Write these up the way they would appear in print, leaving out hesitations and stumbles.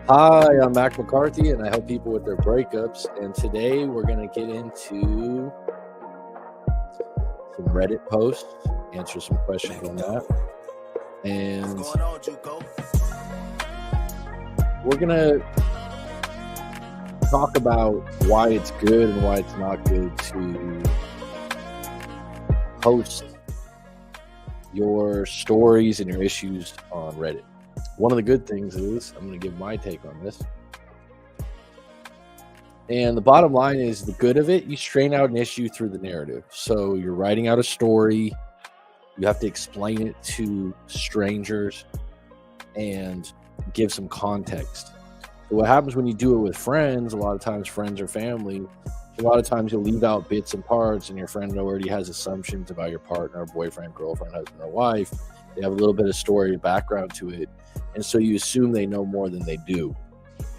Hi, I'm Mac McCarthy, and I help people with their breakups. And today we're going to get into some Reddit posts, answer some questions on that. And we're going to talk about why it's good and why it's not good to post your stories and your issues on Reddit. One of the good things is, I'm going to give my take on this. And the bottom line is, the good of it, you strain out an issue through the narrative. So you're writing out a story. You have to explain it to strangers and give some context. So what happens when you do it with friends, a lot of times friends or family, a lot of times you'll leave out bits and parts, and your friend already has assumptions about your partner, boyfriend, girlfriend, husband, or wife. They have a little bit of story background to it. And so you assume they know more than they do.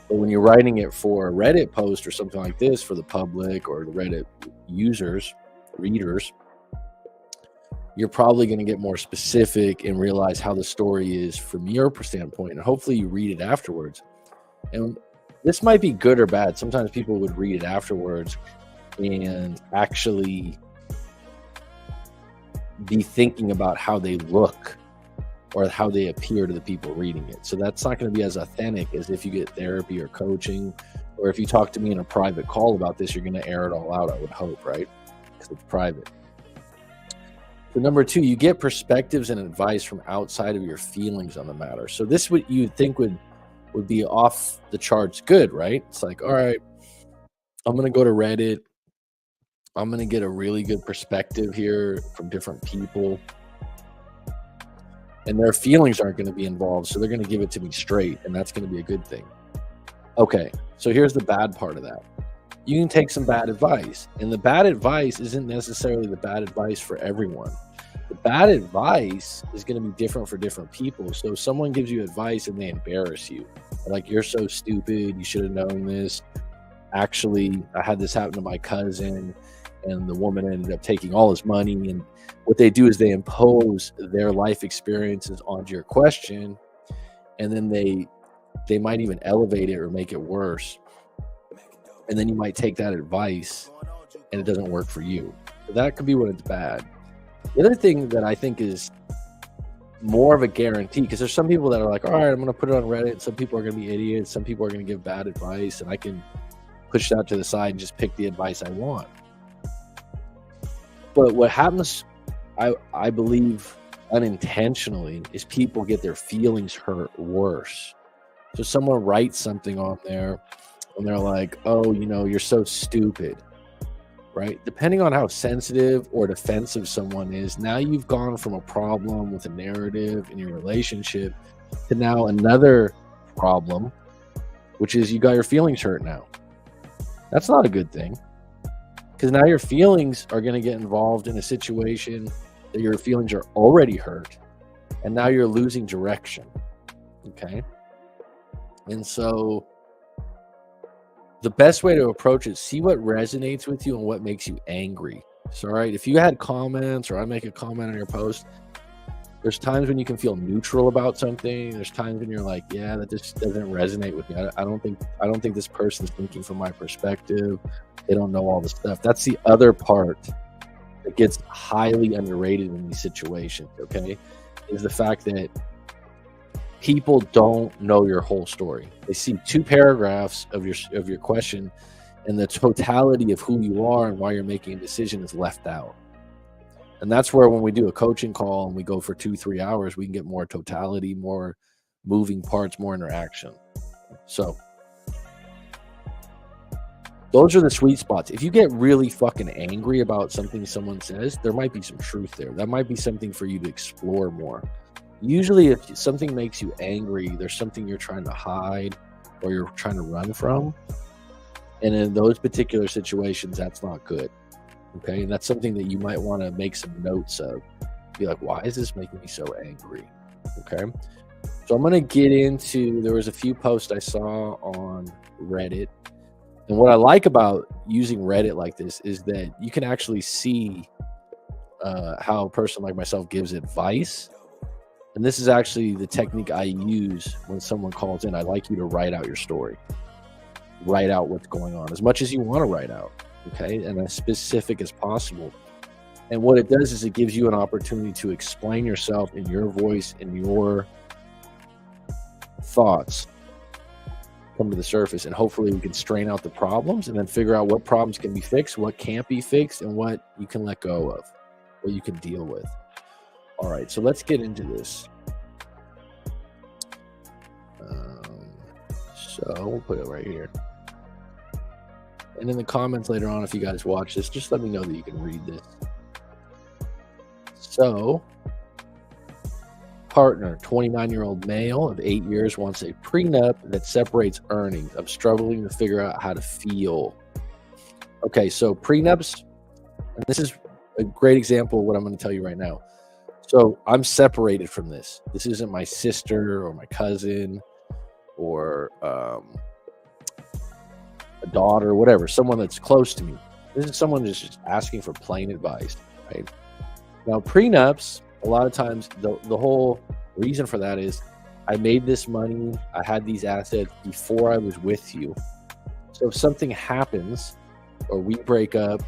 But when you're writing it for a Reddit post or something like this for the public or the Reddit users, readers, you're probably going to get more specific and realize how the story is from your standpoint. And hopefully you read it afterwards. And this might be good or bad. Sometimes people would read it afterwards and actually be thinking about how they look or how they appear to the people reading it. So that's not going to be as authentic as if you get therapy or coaching, or if you talk to me in a private call about this, you're going to air it all out, I would hope, right? Because it's private. So number two, you get perspectives and advice from outside of your feelings on the matter. So this what you think would be off the charts good, right? It's like, all right, I'm going to go to Reddit. I'm going to get a really good perspective here from different people. And their feelings aren't going to be involved, so they're going to give it to me straight, and that's going to be a good thing. Okay, so here's the bad part of that. You can take some bad advice, and the bad advice isn't necessarily the bad advice for everyone. The bad advice is going to be different for different people. So if someone gives you advice and they embarrass you, like, you're so stupid, you should have known this. Actually, I had this happen to my cousin, and the woman ended up taking all his money. And what they do is they impose their life experiences onto your question, and then they might even elevate it or make it worse. And then you might take that advice and it doesn't work for you. So that could be when it's bad. The other thing that I think is more of a guarantee, because there's some people that are like, all right, I'm going to put it on Reddit. Some people are going to be idiots. Some people are going to give bad advice, and I can push that to the side and just pick the advice I want. But what happens, I believe, unintentionally, is people get their feelings hurt worse. So someone writes something on there, and they're like, oh, you're so stupid, right? Depending on how sensitive or defensive someone is, now you've gone from a problem with a narrative in your relationship to now another problem, which is you got your feelings hurt now. That's not a good thing. Because now your feelings are going to get involved in a situation that your feelings are already hurt. And now you're losing direction. Okay? And so the best way to approach it, see what resonates with you and what makes you angry. So, all right, if you had comments or I make a comment on your post, there's times when you can feel neutral about something. There's times when you're like, yeah, that just doesn't resonate with me. I don't think this person's thinking from my perspective. They don't know all the stuff. That's the other part that gets highly underrated in these situations, okay? Is the fact that people don't know your whole story. They see 2 paragraphs of your question, and the totality of who you are and why you're making a decision is left out. And that's where, when we do a coaching call and we go for 2-3 hours, we can get more totality, more moving parts, more interaction. So those are the sweet spots. If you get really fucking angry about something someone says, there might be some truth there. That might be something for you to explore more. Usually if something makes you angry, there's something you're trying to hide or you're trying to run from. And in those particular situations, that's not good. Okay, and that's something that you might want to make some notes of. Be like, why is this making me so angry? Okay, so I'm going to get into, there was a few posts I saw on Reddit. And what I like about using Reddit like this is that you can actually see how a person like myself gives advice. And this is actually the technique I use when someone calls in. I like you to write out your story. Write out what's going on as much as you want to write out, okay, and as specific as possible. And what it does is it gives you an opportunity to explain yourself in your voice and your thoughts come to the surface, and hopefully we can strain out the problems and then figure out what problems can be fixed, what can't be fixed, and what you can let go of, what you can deal with. All right, so let's get into this. So we'll put it right here. And in the comments later on, if you guys watch this, just let me know that you can read this. So, partner, 29-year-old male of 8 years, wants a prenup that separates earnings. I'm struggling to figure out how to feel. Okay, so prenups, and this is a great example of what I'm going to tell you right now. So I'm separated from this. This isn't my sister or my cousin or a daughter, whatever, someone that's close to me. This is someone that's just asking for plain advice, right? Now, prenups, a lot of times, the whole reason for that is I made this money, I had these assets before I was with you. So if something happens or we break up,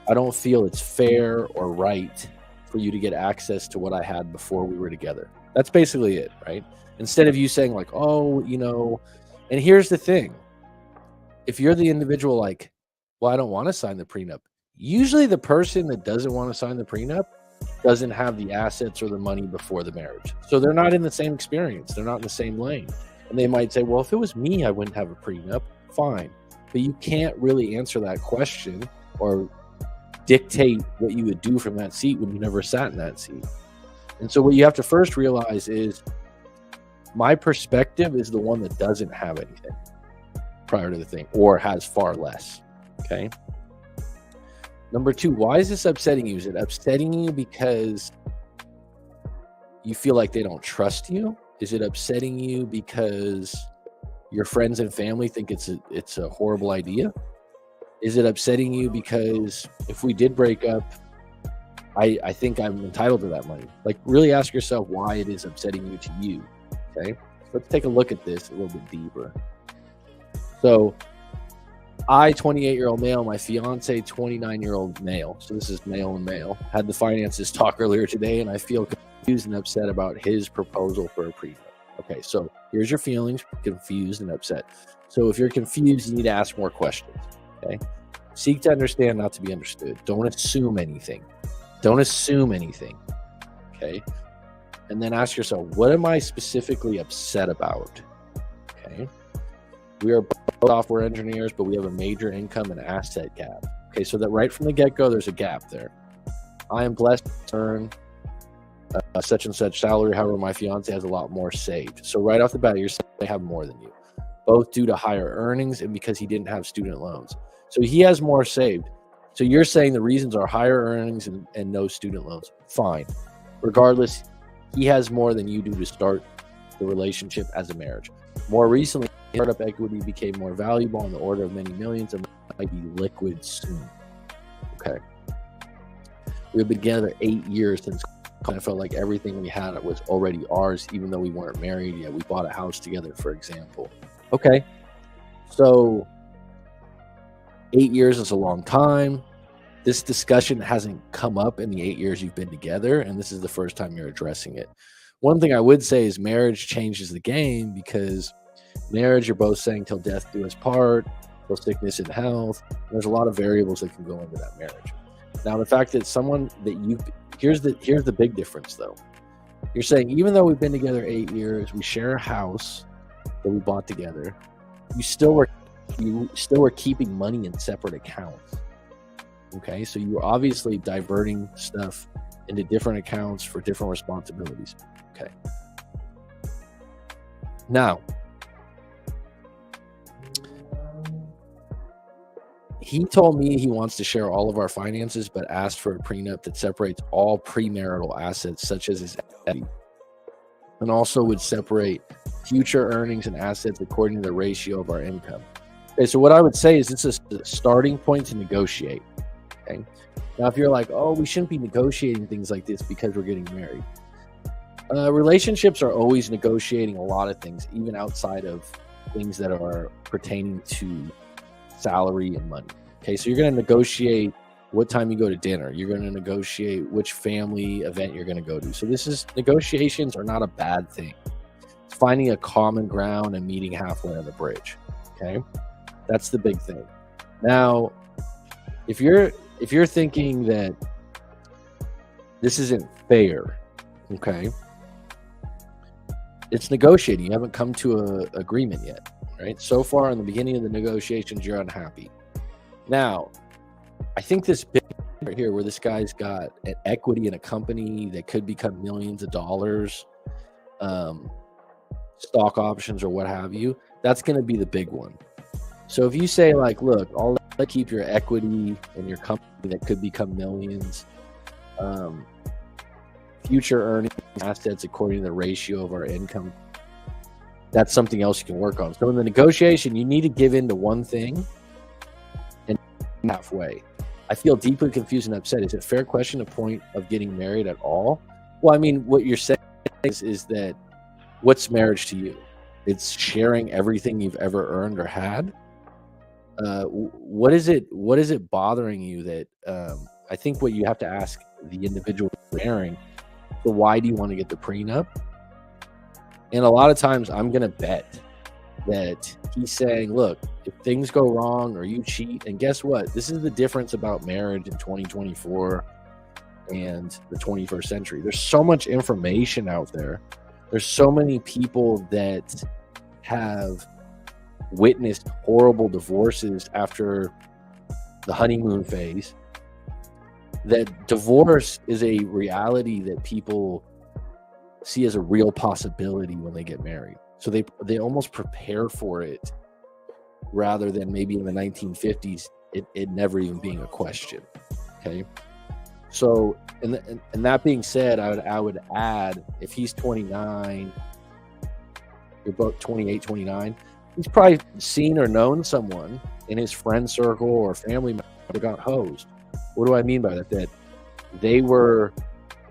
I don't feel it's fair or right for you to get access to what I had before we were together. That's basically it, right? Instead of you saying like, oh, you know, and here's the thing. If you're the individual like, well, I don't want to sign the prenup. Usually the person that doesn't want to sign the prenup doesn't have the assets or the money before the marriage. So they're not in the same experience. They're not in the same lane. And they might say, well, if it was me, I wouldn't have a prenup. Fine. But you can't really answer that question or dictate what you would do from that seat when you never sat in that seat. And so what you have to first realize is my perspective is the one that doesn't have anything prior to the thing or has far less. Okay. Number two, why is this upsetting you? Is it upsetting you because you feel like they don't trust you? Is it upsetting you because your friends and family think it's a horrible idea? Is it upsetting you because if we did break up, I think I'm entitled to that money? Like, really ask yourself why it is upsetting you to you. Okay, let's take a look at this a little bit deeper. So I, 28-year-old male, my fiance, 29-year-old male, so this is male and male, had the finances talk earlier today, and I feel confused and upset about his proposal for a prenup. Okay, so here's your feelings: confused and upset. So if you're confused, you need to ask more questions. Okay, seek to understand, not to be understood. Don't assume anything. Don't assume anything. Okay, and then ask yourself, what am I specifically upset about? Okay, we are both software engineers, but we have a major income and asset gap. Okay, so that right from the get-go, there's a gap there. I am blessed to earn such and such salary. However, my fiance has a lot more saved. So right off the bat, you're saying they have more than you, both due to higher earnings and because he didn't have student loans. So he has more saved. So you're saying the reasons are higher earnings and no student loans. Fine. Regardless, he has more than you do to start the relationship as a marriage. More recently, startup equity became more valuable on the order of many millions and might be liquid soon. Okay. We've been together 8 years since I felt like everything we had was already ours, even though we weren't married yet. We bought a house together, for example. Okay. So 8 years is a long time. This discussion hasn't come up in the 8 years you've been together, and this is the first time you're addressing it. One thing I would say is marriage changes the game, because marriage, you're both saying till death do us part, till sickness and health. There's a lot of variables that can go into that marriage. Now, the fact that someone that you, here's the big difference though. You're saying even though we've been together 8 years, we share a house that we bought together, you still were keeping money in separate accounts. Okay, so you were obviously diverting stuff into different accounts for different responsibilities. Okay. Now, he told me he wants to share all of our finances, but asked for a prenup that separates all premarital assets, such as his equity, and also would separate future earnings and assets according to the ratio of our income. Okay, so what I would say is this is the starting point to negotiate. Okay. Now, if you're like, oh, we shouldn't be negotiating things like this because we're getting married. Relationships are always negotiating a lot of things, even outside of things that are pertaining to salary and money. Okay, so you're going to negotiate what time you go to dinner. You're going to negotiate which family event you're going to go to. So negotiations are not a bad thing. It's finding a common ground and meeting halfway on the bridge. Okay, that's the big thing. Now, if you're thinking that this isn't fair, okay, it's negotiating. You haven't come to an agreement yet, right? So far in the beginning of the negotiations, you're unhappy. Now, I think this bit right here where this guy's got an equity in a company that could become millions of dollars, stock options or what have you, that's going to be the big one. So if you say like, look, I'll let keep your equity in your company that could become millions, future earnings, assets according to the ratio of our income, that's something else you can work on. So in the negotiation, you need to give in to one thing and halfway. I feel deeply confused and upset. Is it a fair question the point of getting married at all? Well, I mean, what you're saying is that what's marriage to you? It's sharing everything you've ever earned or had. What is it bothering you that I think what you have to ask the individual marrying, so why do you want to get the prenup? And a lot of times I'm going to bet that he's saying, look, if things go wrong or you cheat, and guess what? This is the difference about marriage in 2024 and the 21st century. There's so much information out there. There's so many people that have witnessed horrible divorces after the honeymoon phase, that divorce is a reality that people see as a real possibility when they get married. So they almost prepare for it rather than maybe in the 1950s it never even being a question. Okay, so and that being said, I would add, if he's 29, you're both 28, 29, he's probably seen or known someone in his friend circle or family member that got hosed. What do I mean by that? That they were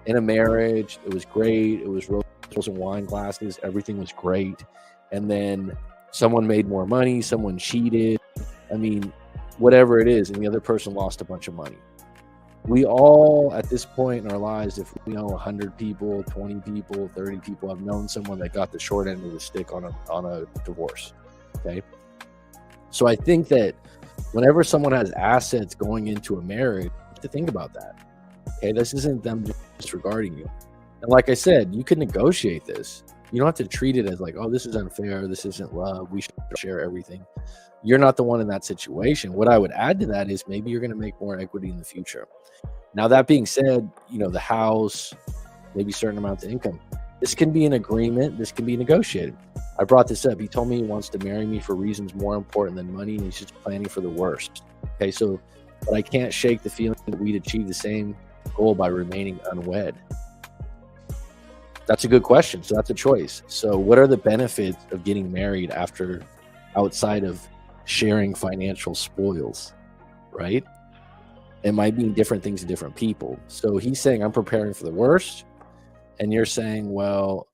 in a marriage, it was great, it was roses and wine glasses, everything was great, and then someone made more money, someone cheated, I mean, whatever it is, and the other person lost a bunch of money. We all, at this point in our lives, if we know 100 people, 20 people, 30 people, have known someone that got the short end of the stick on a divorce. Okay, so I think that whenever someone has assets going into a marriage, you have to think about that. Okay, this isn't them disregarding you. And like I said, you can negotiate this. You don't have to treat it as like, oh, this is unfair, this isn't love, we should share everything. You're not the one in that situation. What I would add to that is maybe you're going to make more equity in the future. Now, that being said, you know, the house, maybe certain amounts of income, this can be an agreement, this can be negotiated. I brought this up. He told me he wants to marry me for reasons more important than money, and he's just planning for the worst. Okay, so, but I can't shake the feeling that we'd achieve the same goal by remaining unwed. That's a good question. So that's a choice. So what are the benefits of getting married outside of sharing financial spoils, right? It might mean different things to different people. So he's saying, I'm preparing for the worst. And you're saying, well,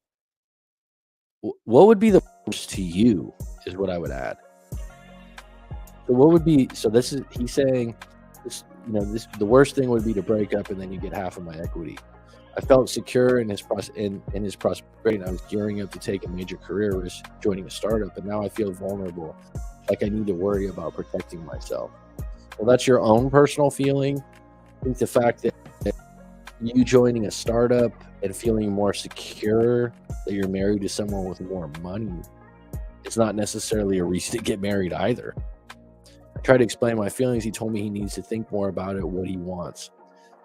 what would be the worst to you is what I would add. So what would be, so this is, he's saying, this, you know, this, the worst thing would be to break up and then you get half of my equity. I felt secure in his prosperity, and I was gearing up to take a major career risk, joining a startup, and now I feel vulnerable, like I need to worry about protecting myself. Well, that's your own personal feeling. I think the fact that you joining a startup and feeling more secure that you're married to someone with more money, it's not necessarily a reason to get married either. I tried to explain my feelings. He told me he needs to think more about it, what he wants.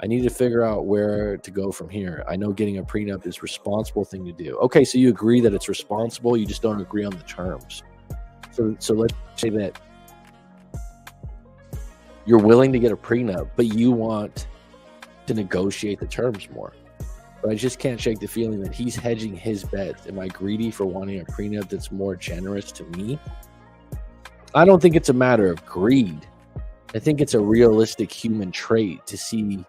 I need to figure out where to go from here. I know getting a prenup is a responsible thing to do. Okay, so you agree that it's responsible, you just don't agree on the terms. So let's say that you're willing to get a prenup, but you want to negotiate the terms more. But I just can't shake the feeling that he's hedging his bets. Am I greedy for wanting a prenup that's more generous to me? I don't think it's a matter of greed. I think it's a realistic human trait to see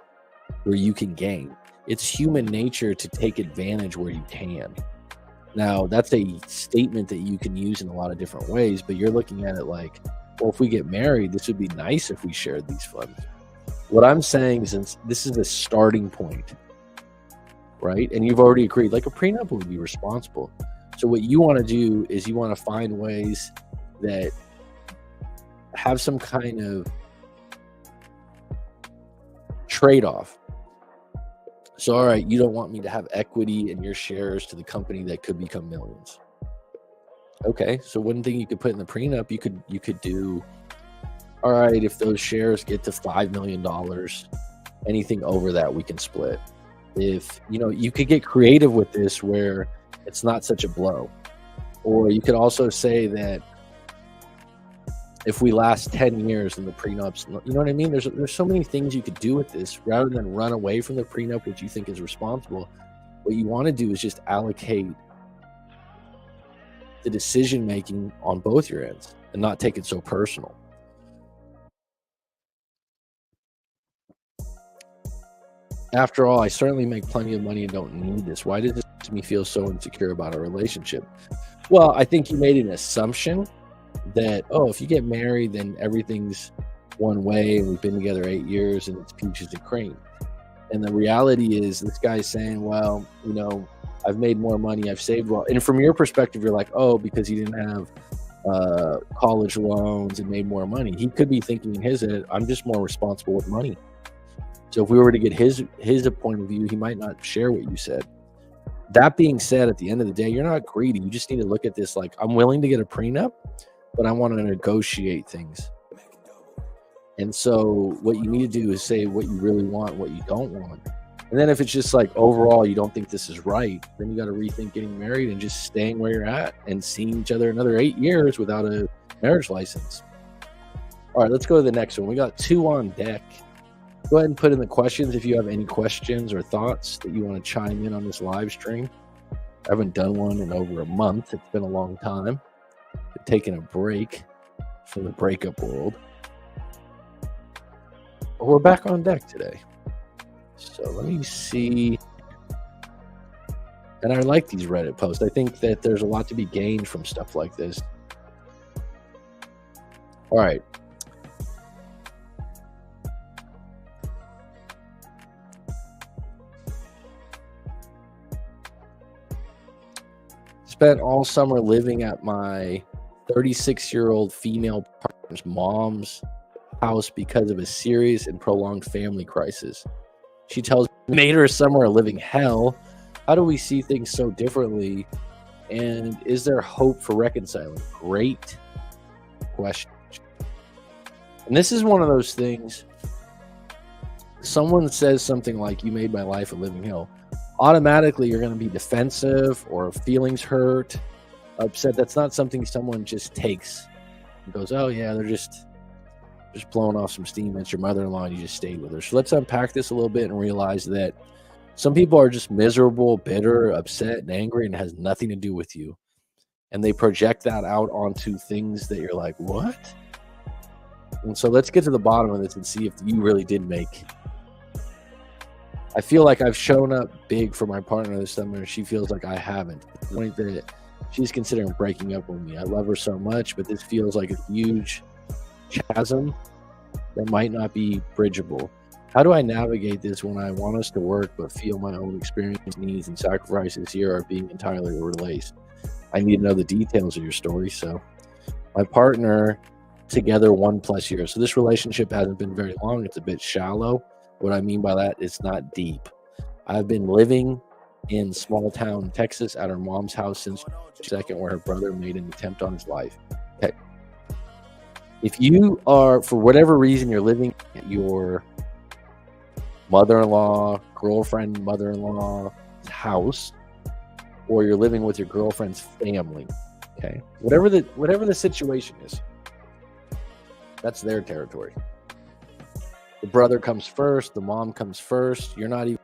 where you can gain. it's human nature to take advantage where you can. Now, that's a statement that you can use in a lot of different ways, but you're looking at it like, well, if we get married, this would be nice if we shared these funds. What I'm saying is, this is a starting point, right? And you've already agreed, like a prenup would be responsible. So what you want to do is you want to find ways that have some kind of trade-off. So, all right, you don't want me to have equity in your shares to the company that could become millions. Okay, so one thing you could put in the prenup, you could do, all right, if those shares get to $5 million, anything over that we can split. If, you could get creative with this where it's not such a blow. Or you could also say that if we last 10 years in the prenups, you know what I mean? There's so many things you could do with this rather than run away from the prenup, which you think is responsible. What you want to do is just allocate the decision making on both your ends and not take it so personal. After all, I certainly make plenty of money and don't need this. Why does this make me feel so insecure about our relationship? Well, I think you made an assumption that, if you get married, then everything's one way and we've been together 8 years and it's peaches and cream. And the reality is this guy's saying, well, I've made more money, I've saved well. And from your perspective, you're like, because he didn't have college loans and made more money. He could be thinking in his head, I'm just more responsible with money. So if we were to get his point of view, he might not share what you said. That being said, at the end of the day, you're not greedy. You just need to look at this like, I'm willing to get a prenup, but I want to negotiate things. And so what you need to do is say what you really want, what you don't want. And then if it's just like overall you don't think this is right, then you got to rethink getting married and just staying where you're at and seeing each other another 8 years without a marriage license. All right, let's go to the next one. We got 2 on deck. Go ahead and put in the questions if you have any questions or thoughts that you want to chime in on this live stream. I haven't done one in over a month. It's been a long time. Been taking a break from the breakup world. But we're back on deck today. So let me see. And I like these Reddit posts. I think that there's a lot to be gained from stuff like this. All right. Spent all summer living at my 36-year-old female partner's mom's house because of a serious and prolonged family crisis. She tells me, made her summer a living hell. How do we see things so differently? And is there hope for reconciling? Great question. And this is one of those things. Someone says something like, you made my life a living hell. Automatically you're going to be defensive or feelings hurt, upset. That's not something someone just takes and goes, oh yeah, they're just blowing off some steam. It's your mother-in-law and you just stayed with her. So let's unpack this a little bit and realize that some people are just miserable, bitter, upset, and angry, and it has nothing to do with you. And they project that out onto things that you're like, what? And so let's get to the bottom of this and see if you really did make. I feel like I've shown up big for my partner this summer, and she feels like I haven't. The point that she's considering breaking up with me. I love her so much, but this feels like a huge chasm that might not be bridgeable. How do I navigate this when I want us to work, but feel my own experience, needs, and sacrifices here are being entirely replaced? I need to know the details of your story. So my partner together 1+ years. So this relationship hasn't been very long. It's a bit shallow. What I mean by that, it's not deep. I've been living in small town Texas at her mom's house since the second where her brother made an attempt on his life. Okay. If you are, for whatever reason, you're living at your mother-in-law, girlfriend, mother-in-law's house, or you're living with your girlfriend's family, okay? Whatever the situation is, that's their territory. The brother comes first, the mom comes first. You're not even,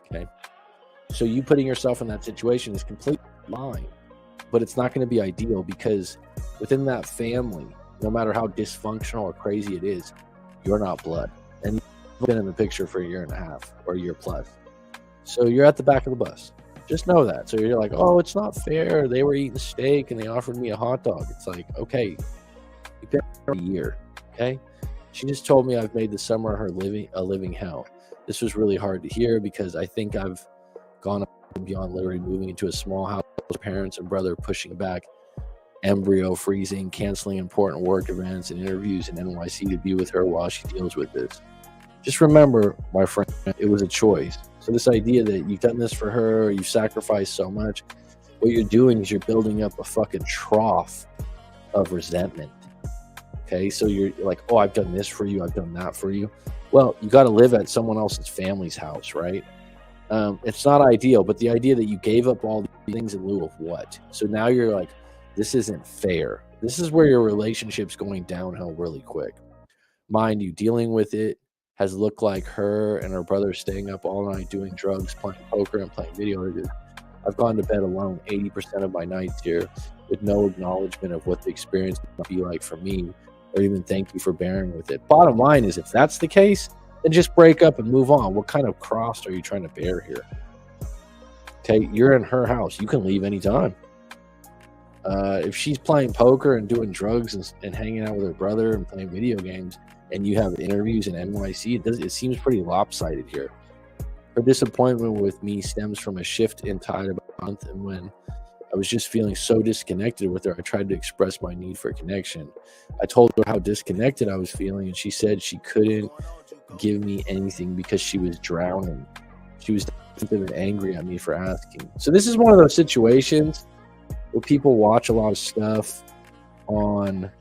okay? So you putting yourself in that situation is completely fine, but it's not going to be ideal because within that family, no matter how dysfunctional or crazy it is, you're not blood. And you've been in the picture for 1.5 years or a year plus. So you're at the back of the bus. Just know that. So you're like, oh, it's not fair. They were eating steak and they offered me a hot dog. It's like, okay, you've been here a year. Okay. She just told me I've made the summer of her a living hell. This was really hard to hear because I think I've gone beyond literally moving into a small house, parents and brother pushing back, embryo freezing, canceling important work events and interviews in NYC to be with her while she deals with this. Just remember, my friend, it was a choice. So this idea that you've done this for her, you've sacrificed so much, what you're doing is you're building up a fucking trough of resentment. Okay, so you're like, oh, I've done this for you, I've done that for you. Well, you got to live at someone else's family's house, right? It's not ideal, but the idea that you gave up all these things in lieu of what? So now you're like, this isn't fair. This is where your relationship's going downhill really quick. Mind you, dealing with it has looked like her and her brother staying up all night doing drugs, playing poker, and playing video games. I've gone to bed alone 80% of my nights here with no acknowledgement of what the experience might be like for me, or even thank you for bearing with it. Bottom line is, if that's the case, then just break up and move on. What kind of cross are you trying to bear here? Okay, you're in her house. You can leave anytime. If she's playing poker and doing drugs and hanging out with her brother and playing video games, and you have interviews in NYC, it seems pretty lopsided here. Her disappointment with me stems from a shift in tide about a month, and when I was just feeling so disconnected with her, I tried to express my need for connection. I told her how disconnected I was feeling, and she said she couldn't give me anything because she was drowning. She was angry at me for asking. So this is one of those situations where people watch a lot of stuff on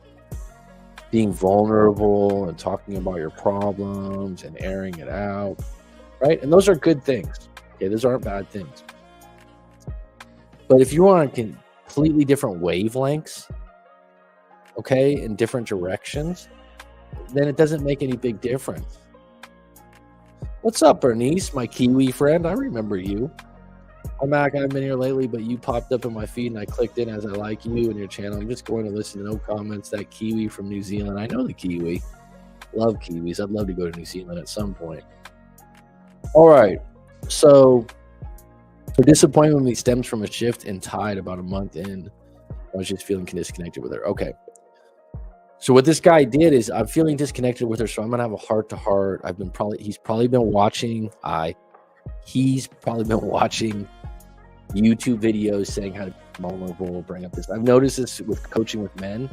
being vulnerable and talking about your problems and airing it out, right? And those are good things. Okay, those aren't bad things. But if you are on completely different wavelengths, okay, in different directions, then it doesn't make any big difference. What's up, Bernice, my Kiwi friend? I remember you. I'm Mac. I haven't been here lately, but you popped up in my feed and I clicked in as I like you and your channel. I'm just going to listen to no comments. That Kiwi from New Zealand. I know the Kiwi. Love Kiwis. I'd love to go to New Zealand at some point. All right. So her disappointment with me stems from a shift in tide about a month in. I was just feeling disconnected with her. Okay. So what this guy did is, I'm feeling disconnected with her, so I'm gonna have a heart-to-heart. He's probably been watching YouTube videos saying how to be vulnerable, bring up this. I've noticed this with coaching with men,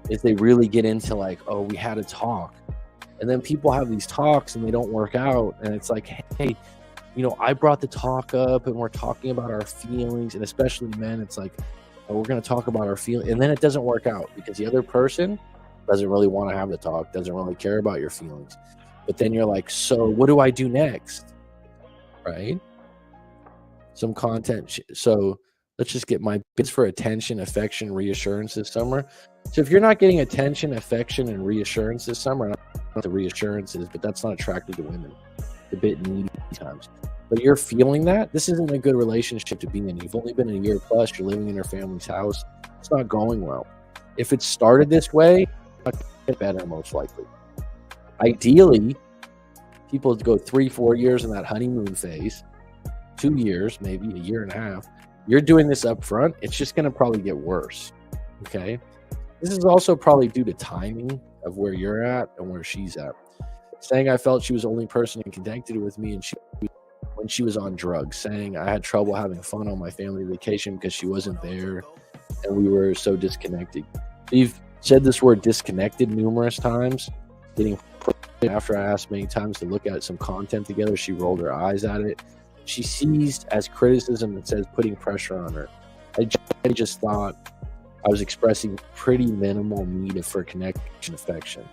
is they really get into like, oh, we had a talk. And then people have these talks and they don't work out. And it's like, hey, I brought the talk up and we're talking about our feelings. And especially men, it's like, oh, we're going to talk about our feelings. And then it doesn't work out because the other person doesn't really want to have the talk, doesn't really care about your feelings. But then you're like, so what do I do next? Right? Some content. So let's just get my bits for attention, affection, reassurance this summer. So if you're not getting attention, affection, and reassurance this summer, I don't know what the reassurance is, but that's not attractive to women. It's a bit needy times. But you're feeling that, this isn't a good relationship to be in. You've only been a year plus, you're living in your family's house. It's not going well. If it started this way, it's not get better most likely. Ideally, people go 3-4 years in that honeymoon phase, 2 years, maybe a year and a half. You're doing this up front, it's just going to probably get worse. Okay. This is also probably due to timing of where you're at and where she's at. Saying I felt she was the only person connected with me and when she was on drugs. Saying I had trouble having fun on my family vacation because she wasn't there and we were so disconnected. You've said this word disconnected numerous times. After I asked many times to look at some content together, she rolled her eyes at it. She sees as criticism and says putting pressure on her. I just thought I was expressing pretty minimal need for connection, affection.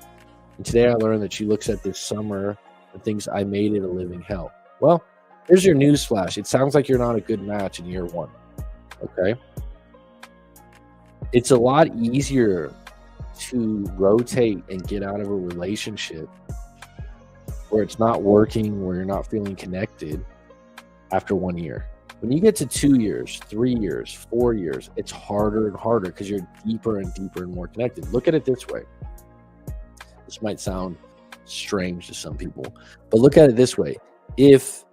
And today I learned that she looks at this summer and thinks I made it a living hell. Well, here's your news flash. It sounds like you're not a good match in year one. Okay. It's a lot easier to rotate and get out of a relationship where it's not working, where you're not feeling connected after 1 year. When you get to 2 years, 3 years, 4 years, it's harder and harder because you're deeper and deeper and more connected. Look at it this way. This might sound strange to some people, but look at it this way. If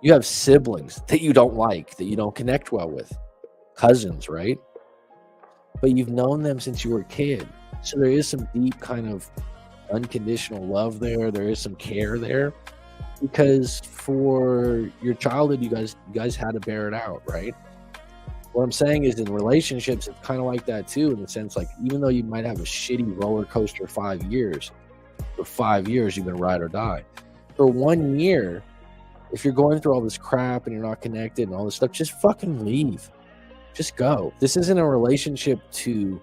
You have siblings that you don't like, that you don't connect well with, cousins, right? But you've known them since you were a kid. So there is some deep kind of unconditional love there. There is some care there, because for your childhood, you guys had to bear it out, right? What I'm saying is, in relationships, it's kind of like that too, in the sense, like, even though you might have a shitty roller coaster 5 years, for 5 years you've been ride or die. For 1 year, if you're going through all this crap and you're not connected and all this stuff, just fucking leave. Just go. This isn't a relationship to,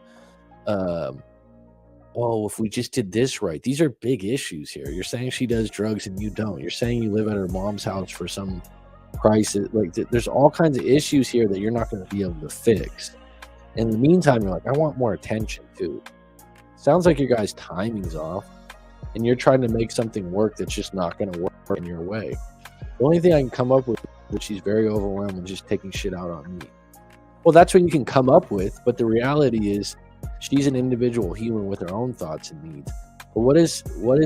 oh, if we just did this right. These are big issues here. You're saying she does drugs and you don't. You're saying you live at her mom's house for some crisis. Like, there's all kinds of issues here that you're not going to be able to fix. In the meantime, you're like, I want more attention too. Sounds like your guys' timing's off, and you're trying to make something work that's just not going to work in your way. The only thing I can come up with is that she's very overwhelmed and just taking shit out on me. Well, that's what you can come up with, but the reality is she's an individual human with her own thoughts and needs. But what is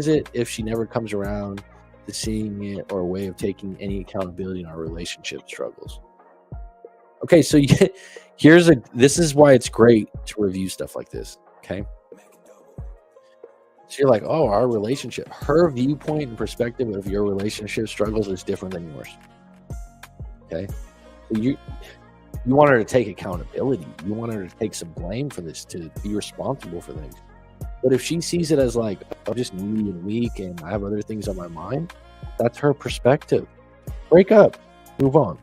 it if she never comes around to seeing it, or a way of taking any accountability in our relationship struggles? Okay, so this is why it's great to review stuff like this, okay? So you're like, oh, our relationship, her viewpoint and perspective of your relationship struggles is different than yours. Okay. So you want her to take accountability. You want her to take some blame for this, to be responsible for things. But if she sees it as like, I'm just needy and weak and I have other things on my mind, that's her perspective. Break up. Move on.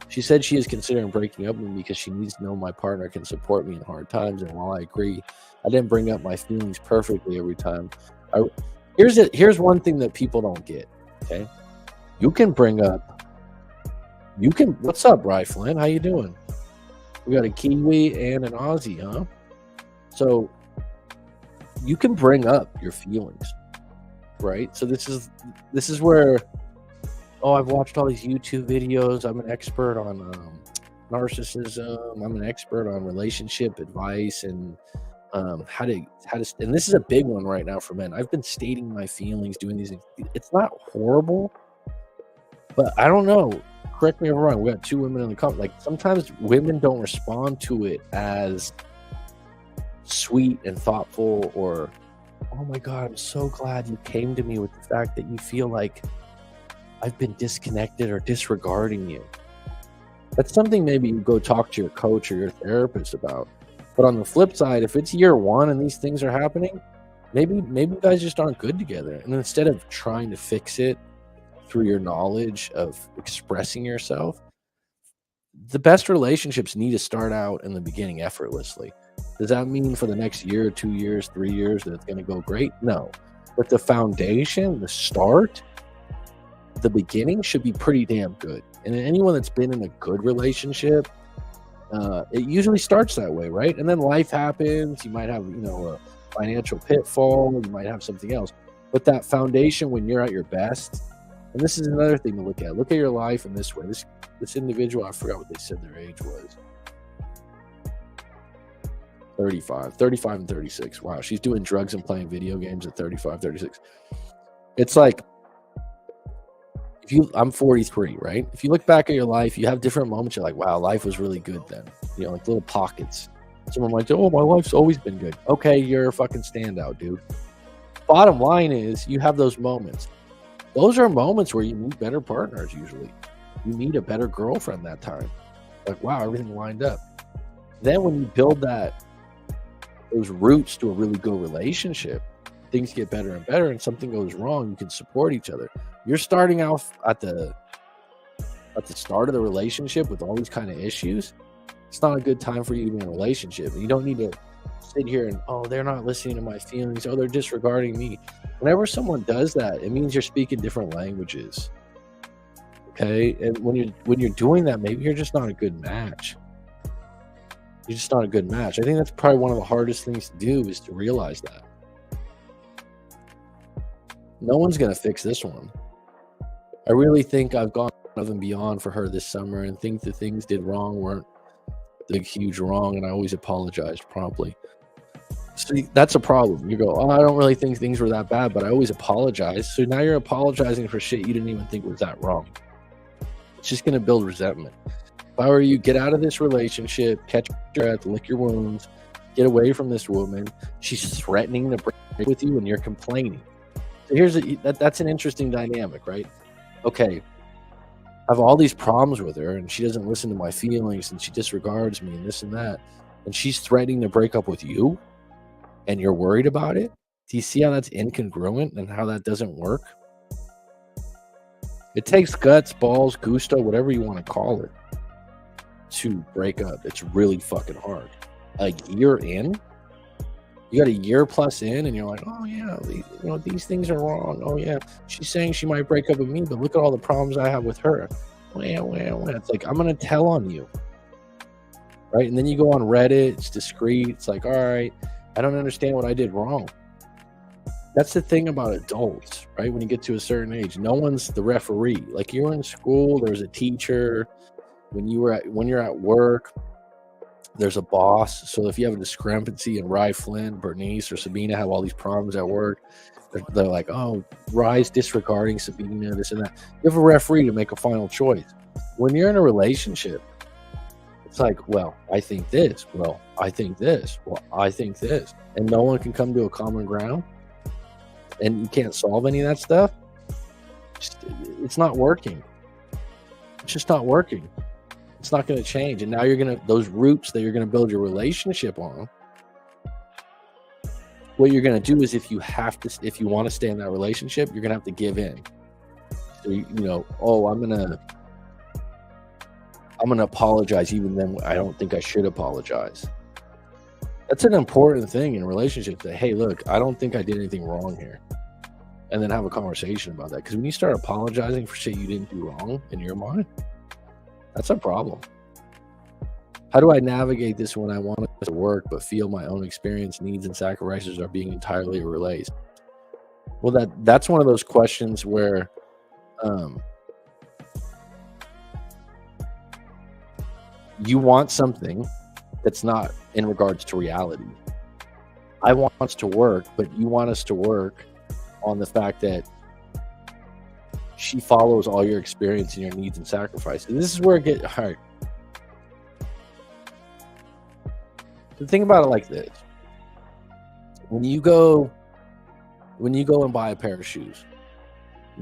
She said she is considering breaking up with me because she needs to know my partner can support me in hard times. And while I agree, I didn't bring up my feelings perfectly every time. Here's one thing that people don't get. Okay, what's up, Bri Flynn? How you doing? We got a Kiwi and an Aussie, huh? So you can bring up your feelings, right? So this is where, oh, I've watched all these YouTube videos. I'm an expert on narcissism. I'm an expert on relationship advice and how to, and this is a big one right now for men. I've been stating my feelings, doing these. It's not horrible, but I don't know. Correct me if I'm wrong. We got 2 women in the comment. Like, sometimes women don't respond to it as sweet and thoughtful, or, oh my God, I'm so glad you came to me with the fact that you feel like I've been disconnected or disregarding you. That's something maybe you go talk to your coach or your therapist about. But on the flip side, if it's year 1 and these things are happening, maybe you guys just aren't good together. And instead of trying to fix it through your knowledge of expressing yourself, the best relationships need to start out in the beginning effortlessly. Does that mean for the next year, 2 years, 3 years that it's going to go great? No. But the foundation, the start, the beginning should be pretty damn good. And anyone that's been in a good relationship, it usually starts that way, right? And then life happens. You might have, a financial pitfall. You might have something else. But that foundation, when you're at your best, and this is another thing to look at. Look at your life in this way. This individual, I forgot what they said their age was. 35 and 36. Wow, she's doing drugs and playing video games at 35, 36. It's like, I'm 43, right? If you look back at your life, you have different moments. You're like, wow, life was really good then. Like little pockets. Someone might say, oh, my life's always been good. Okay, you're a fucking standout, dude. Bottom line is, you have those moments. Those are moments where you meet better partners usually. You meet a better girlfriend that time. Like, wow, everything lined up. Then when you build those roots to a really good relationship, things get better and better, and something goes wrong, you can support each other. You're starting off at the start of the relationship with all these kind of issues. It's not a good time for you to be in a relationship. You don't need to sit here and, oh, they're not listening to my feelings. Oh, they're disregarding me. Whenever someone does that, it means you're speaking different languages. Okay, and when you're doing that, maybe you're just not a good match. You're just not a good match. I think that's probably one of the hardest things to do, is to realize that. No one's going to fix this one. I really think I've gone above and beyond for her this summer, and think the things did wrong weren't the huge wrong, and I always apologized promptly. See, that's a problem. You go, oh, I don't really think things were that bad, but I always apologize. So now you're apologizing for shit you didn't even think was that wrong. It's just going to build resentment. If I were you, get out of this relationship, catch your breath, lick your wounds, get away from this woman. She's threatening to break with you and you're complaining. So that's an interesting dynamic, right? Okay, I have all these problems with her and she doesn't listen to my feelings and she disregards me and this and that. And she's threatening to break up with you and you're worried about it. Do you see how that's incongruent and how that doesn't work? It takes guts, balls, gusto, whatever you want to call it, to break up. It's really fucking hard. A year in, you got a year plus in, and you're like, oh yeah, these things are wrong. Oh yeah, she's saying she might break up with me, but look at all the problems I have with her. Well. It's like, I'm gonna tell on you, right? And then you go on Reddit. It's discreet. It's like, all right, I don't understand what I did wrong. That's the thing about adults, right? When you get to a certain age, no one's the referee. Like, you were in school, there's a teacher. When you're at work, there's a boss. So if you have a discrepancy and Rye Flynn, Bernice, or Sabina have all these problems at work, they're like, oh, Rye's disregarding Sabina, this and that. You have a referee to make a final choice. When you're in a relationship, it's like, well, I think this. Well, I think this. Well, I think this. And no one can come to a common ground. And you can't solve any of that stuff. It's not working. It's just not working. It's not going to change. And now those roots that you're going to build your relationship on, what you're going to do is if you want to stay in that relationship, you're going to have to give in. So, I'm going to apologize even then I don't think I should apologize. That's an important thing in relationships, that, hey, look, I don't think I did anything wrong here. And then have a conversation about that. Because when you start apologizing for shit you didn't do wrong in your mind, that's a problem. How do I navigate this when I want it to work, but feel my own experience, needs, and sacrifices are being entirely relayed? Well, that's one of those questions where you want something that's not in regards to reality. I want us to work, but you want us to work on the fact that she follows all your experience and your needs and sacrifices. This is where it gets hard. So think about it like this. When you go and buy a pair of shoes,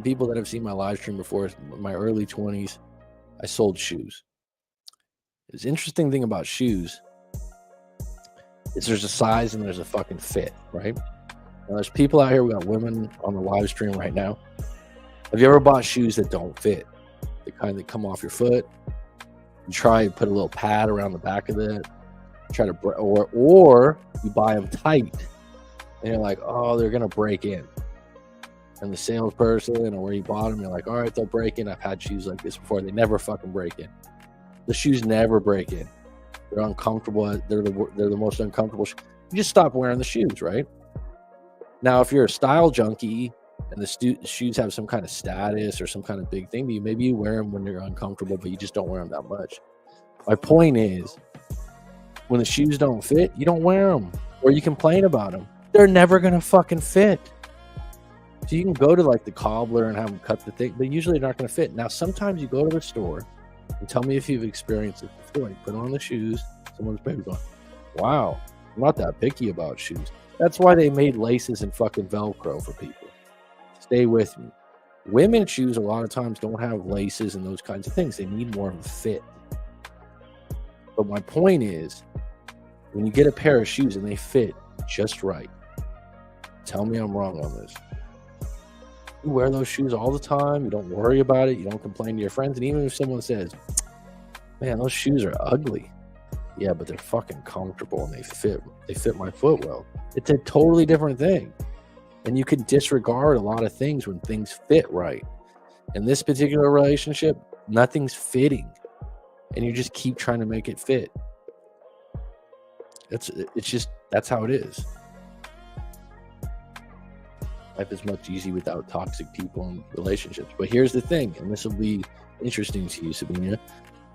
people that have seen my live stream before, in my early 20s, I sold shoes. It's interesting thing about shoes is there's a size and there's a fucking fit, right? Now, there's people out here, we got women on the live stream right now. Have you ever bought shoes that don't fit? The kind that come off your foot. You try to put a little pad around the back of it. Or you buy them tight and you're like, oh, they're gonna break in. And the salesperson or where you bought them, you're like, all right, they'll break in. I've had shoes like this before. They never fucking break in. The shoes never break in. They're uncomfortable. They're the most uncomfortable. You just stop wearing the shoes, right? Now, if you're a style junkie and the shoes have some kind of status or some kind of big thing to you, maybe you wear them when you're uncomfortable, but you just don't wear them that much. My point is, when the shoes don't fit, you don't wear them, or you complain about them. They're never going to fucking fit. So you can go to like the cobbler and have them cut the thing, but usually they're not going to fit. Now, sometimes you go to the store and tell me if you've experienced it before. You put on the shoes, someone's baby going, wow, I'm not that picky about shoes. That's why they made laces and fucking Velcro for people. Stay with me. Women's shoes a lot of times don't have laces and those kinds of things. They need more of a fit. But my point is, when you get a pair of shoes and they fit just right, tell me I'm wrong on this. You wear those shoes all the time. You don't worry about it. You don't complain to your friends. And even if someone says, man, those shoes are ugly. Yeah, but they're fucking comfortable and they fit my foot well. It's a totally different thing. And you can disregard a lot of things when things fit right. In this particular relationship, nothing's fitting. And you just keep trying to make it fit. That's how it is. Life is much easier without toxic people and relationships. But here's the thing, and this will be interesting to you, Sabina.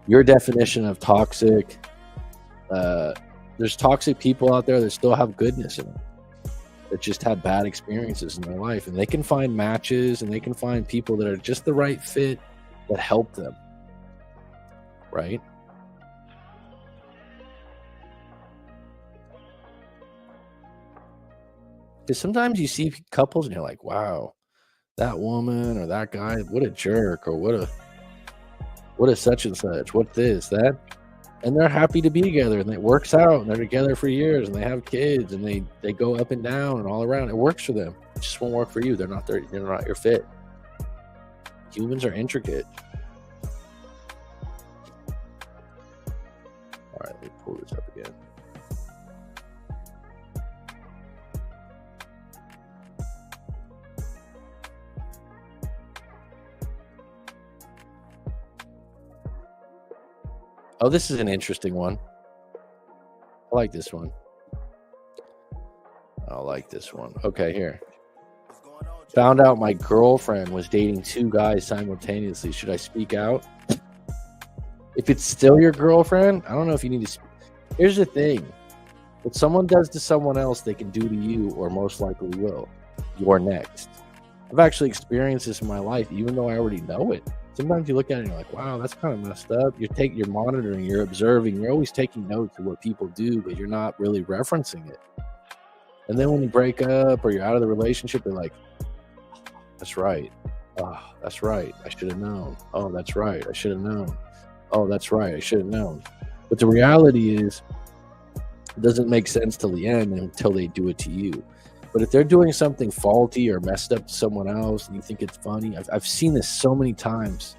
Your definition of toxic, there's toxic people out there that still have goodness in them, that just had bad experiences in their life. And they can find matches and they can find people that are just the right fit that help them. right? Because sometimes you see couples and you're like, wow, that woman or that guy, what a jerk, or what a such and such, what this, that. And they're happy to be together and it works out and they're together for years and they have kids and they go up and down and all around. It works for them. It just won't work for you. They're not your fit. Humans are intricate. All right, let me pull this up again. Oh, this is an interesting one. I like this one. I like this one. Okay, here. Found out my girlfriend was dating 2 guys simultaneously. Should I speak out? If it's still your girlfriend, I don't know if you need to speak. Here's the thing. What someone does to someone else, they can do to you, or most likely will. You're next. I've actually experienced this in my life, even though I already know it. Sometimes you look at it and you're like, wow, that's kind of messed up. You're monitoring, you're observing, you're always taking notes of what people do, but you're not really referencing it. And then when you break up or you're out of the relationship, they're like, that's right. Oh, that's right. I should have known. Oh, that's right. I should have known. Oh, that's right. I should have known. But the reality is, it doesn't make sense till the end until they do it to you. But if they're doing something faulty or messed up to someone else and you think it's funny, I've seen this so many times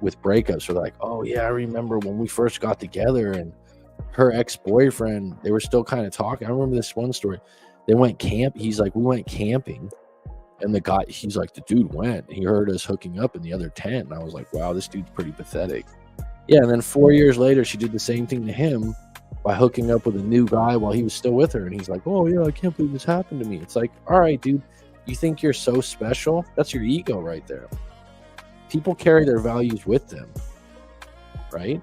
with breakups where they're like, oh yeah, I remember when we first got together and her ex-boyfriend, they were still kind of talking. I remember this one story. They went camp. He's like, we went camping. And the guy, he's like, the dude went. He heard us hooking up in the other tent. And I was like, wow, this dude's pretty pathetic. Yeah, and then 4 years later, she did the same thing to him by hooking up with a new guy while he was still with her. And he's like, oh yeah, I can't believe this happened to me. It's like, all right, dude, you think you're so special? That's your ego right there. People carry their values with them, right?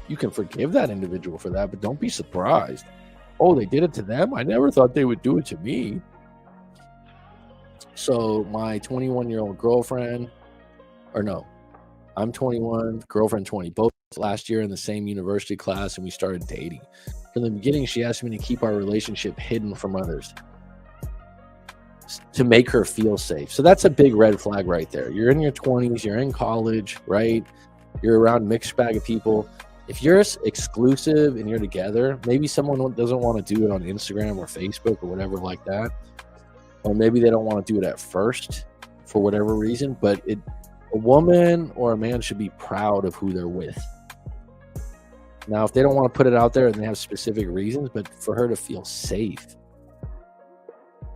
You can forgive that individual for that, but don't be surprised. Oh, they did it to them? I never thought they would do it to me. So my 21-year-old girlfriend, or no, I'm 21, girlfriend 20, both last year in the same university class, and we started dating. From the beginning, she asked me to keep our relationship hidden from others to make her feel safe. So that's a big red flag right there. You're in your 20s, you're in college, right? You're around a mixed bag of people. If you're exclusive and you're together, maybe someone doesn't want to do it on Instagram or Facebook or whatever like that. Or maybe they don't want to do it at first for whatever reason, but a woman or a man should be proud of who they're with. Now, if they don't want to put it out there and they have specific reasons, but for her to feel safe,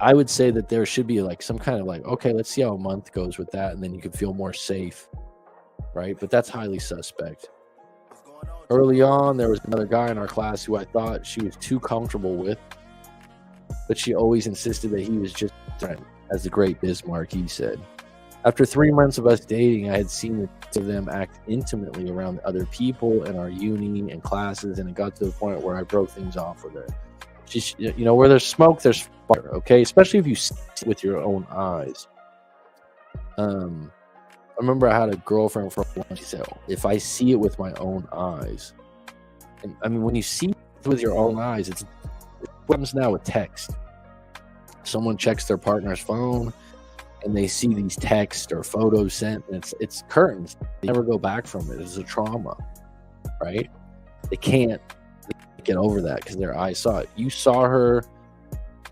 I would say that there should be like some kind of like, okay, let's see how a month goes with that, and then you can feel more safe, right? But that's highly suspect. Early on, there was another guy in our class who I thought she was too comfortable with, but she always insisted that he was just a friend, as the great Bismarck, he said. After 3 months of us dating, I had seen the two of them act intimately around other people in our uni and classes, and it got to the point where I broke things off with her. She's, you know, where there's smoke, there's fire, okay? Especially if you see it with your own eyes. I remember I had a girlfriend for a while. She said, if I see it with my own eyes. And I mean, when you see it with your own eyes, it happens now with text. Someone checks their partner's phone and they see these texts or photos sent, and it's curtains. They never go back from it. It's a trauma, right? They can't get over that because their eyes saw it. You saw her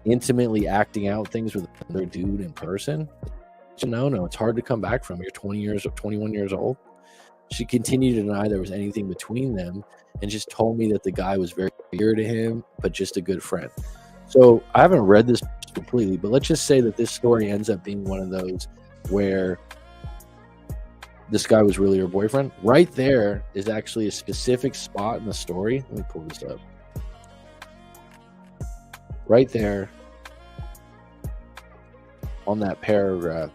intimately acting out things with another dude in person. No, it's hard to come back from. You're 21 years old. She continued to deny there was anything between them and just told me that the guy was very dear to him, but just a good friend. So I haven't read this completely, but let's just say that this story ends up being one of those where this guy was really her boyfriend. Right there is actually a specific spot in the story. Let me pull this up. Right there on that paragraph,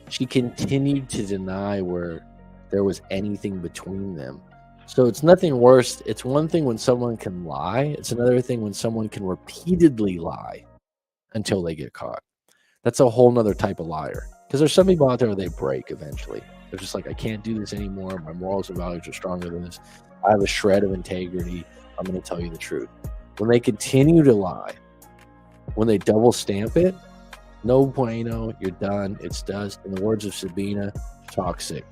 she continued to deny where there was anything between them. So it's nothing worse. It's one thing when someone can lie. It's another thing when someone can repeatedly lie until they get caught. That's a whole nother type of liar. Because there's some people out there where they break eventually. They're just like, I can't do this anymore. My morals and values are stronger than this. I have a shred of integrity. I'm going to tell you the truth. When they continue to lie, when they double stamp it, no bueno, you're done. It's dust. In the words of Sabina, toxic.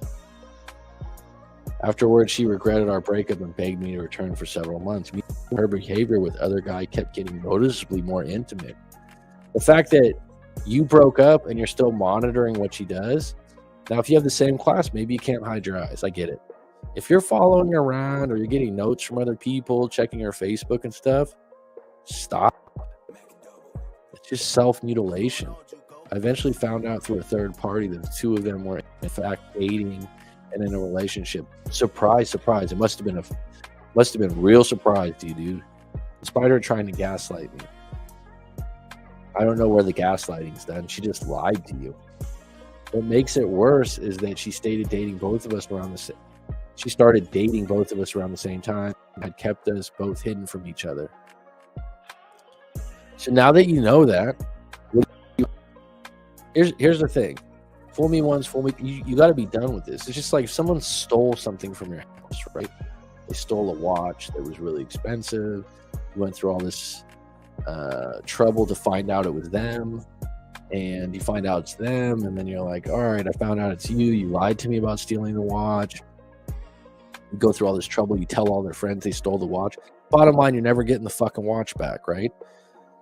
Afterwards, she regretted our breakup and begged me to return for several months. Her behavior with other guy kept getting noticeably more intimate. The fact that you broke up and you're still monitoring what she does. Now, if you have the same class, maybe you can't hide your eyes. I get it. If you're following her around or you're getting notes from other people, checking her Facebook and stuff, stop. It's just self-mutilation. I eventually found out through a third party that the two of them were in fact dating and in a relationship. Surprise, surprise. It must have been real surprise to you, dude. Despite her trying to gaslight me. I don't know where the gaslighting's done. She just lied to you. What makes it worse is that she started dating both of us around the same time and had kept us both hidden from each other. So now that you know that, here's the thing. Fool me once, fool me. You got to be done with this. It's just like if someone stole something from your house, right? They stole a watch that was really expensive. You went through all this trouble to find out it was them, and you find out it's them, and then you're like, all right, I found out it's you. You lied to me about stealing the watch. You go through all this trouble. You tell all their friends they stole the watch. Bottom line, you're never getting the fucking watch back, right?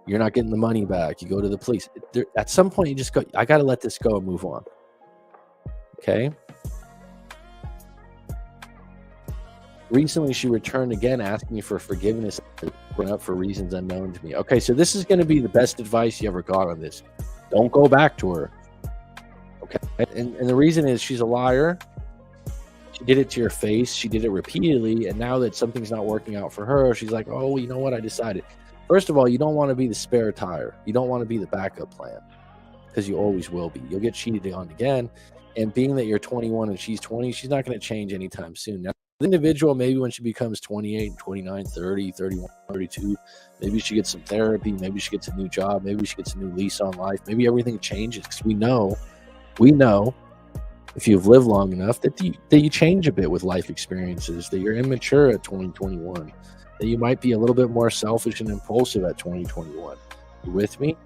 You're not getting the money back. You go to the police. At some point, you just go, I got to let this go and move on. Okay? Recently, she returned again, asking me for forgiveness up for reasons unknown to me. Okay, so this is going to be the best advice you ever got on this. Don't go back to her. Okay? And the reason is she's a liar. She did it to your face. She did it repeatedly. And now that something's not working out for her, she's like, oh, you know what? I decided. First of all, you don't want to be the spare tire. You don't want to be the backup plan because you always will be. You'll get cheated on again. And being that you're 21 and she's 20, she's not going to change anytime soon. Now, the individual, maybe when she becomes 28, 29, 30, 31, 32, maybe she gets some therapy. Maybe she gets a new job. Maybe she gets a new lease on life. Maybe everything changes because we know if you've lived long enough that you change a bit with life experiences, that you're immature at 2021, that you might be a little bit more selfish and impulsive at 2021. You with me?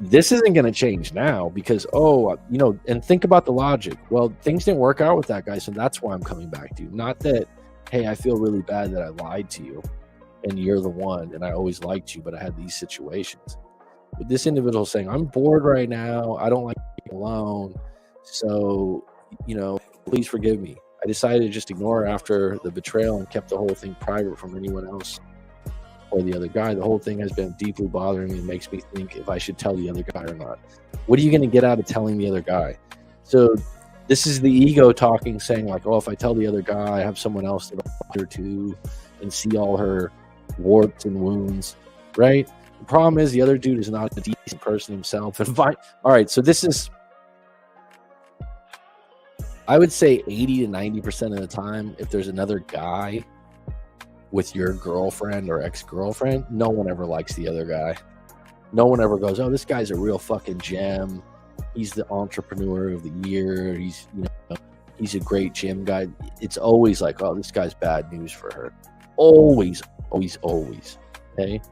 This isn't going to change now because, and think about the logic. Well, things didn't work out with that guy, so that's why I'm coming back to you. Not that, hey, I feel really bad that I lied to you and you're the one and I always liked you, but I had these situations. But this individual saying, I'm bored right now. I don't like being alone. So, please forgive me. I decided to just ignore her after the betrayal and kept the whole thing private from anyone else or the other guy. The whole thing has been deeply bothering me and makes me think if I should tell the other guy or not. What are you going to get out of telling the other guy? So this is the ego talking, saying like, oh, if I tell the other guy, I have someone else that I'll her to and see all her warts and wounds, right? The problem is the other dude is not a decent person himself. And all right, so this is, I would say 80 to 90% of the time, if there's another guy with your girlfriend or ex-girlfriend, no one ever likes the other guy. No one ever goes, oh, this guy's a real fucking gem. He's the entrepreneur of the year. He's a great gym guy. It's always like, oh, this guy's bad news for her. Always, always, always. Okay?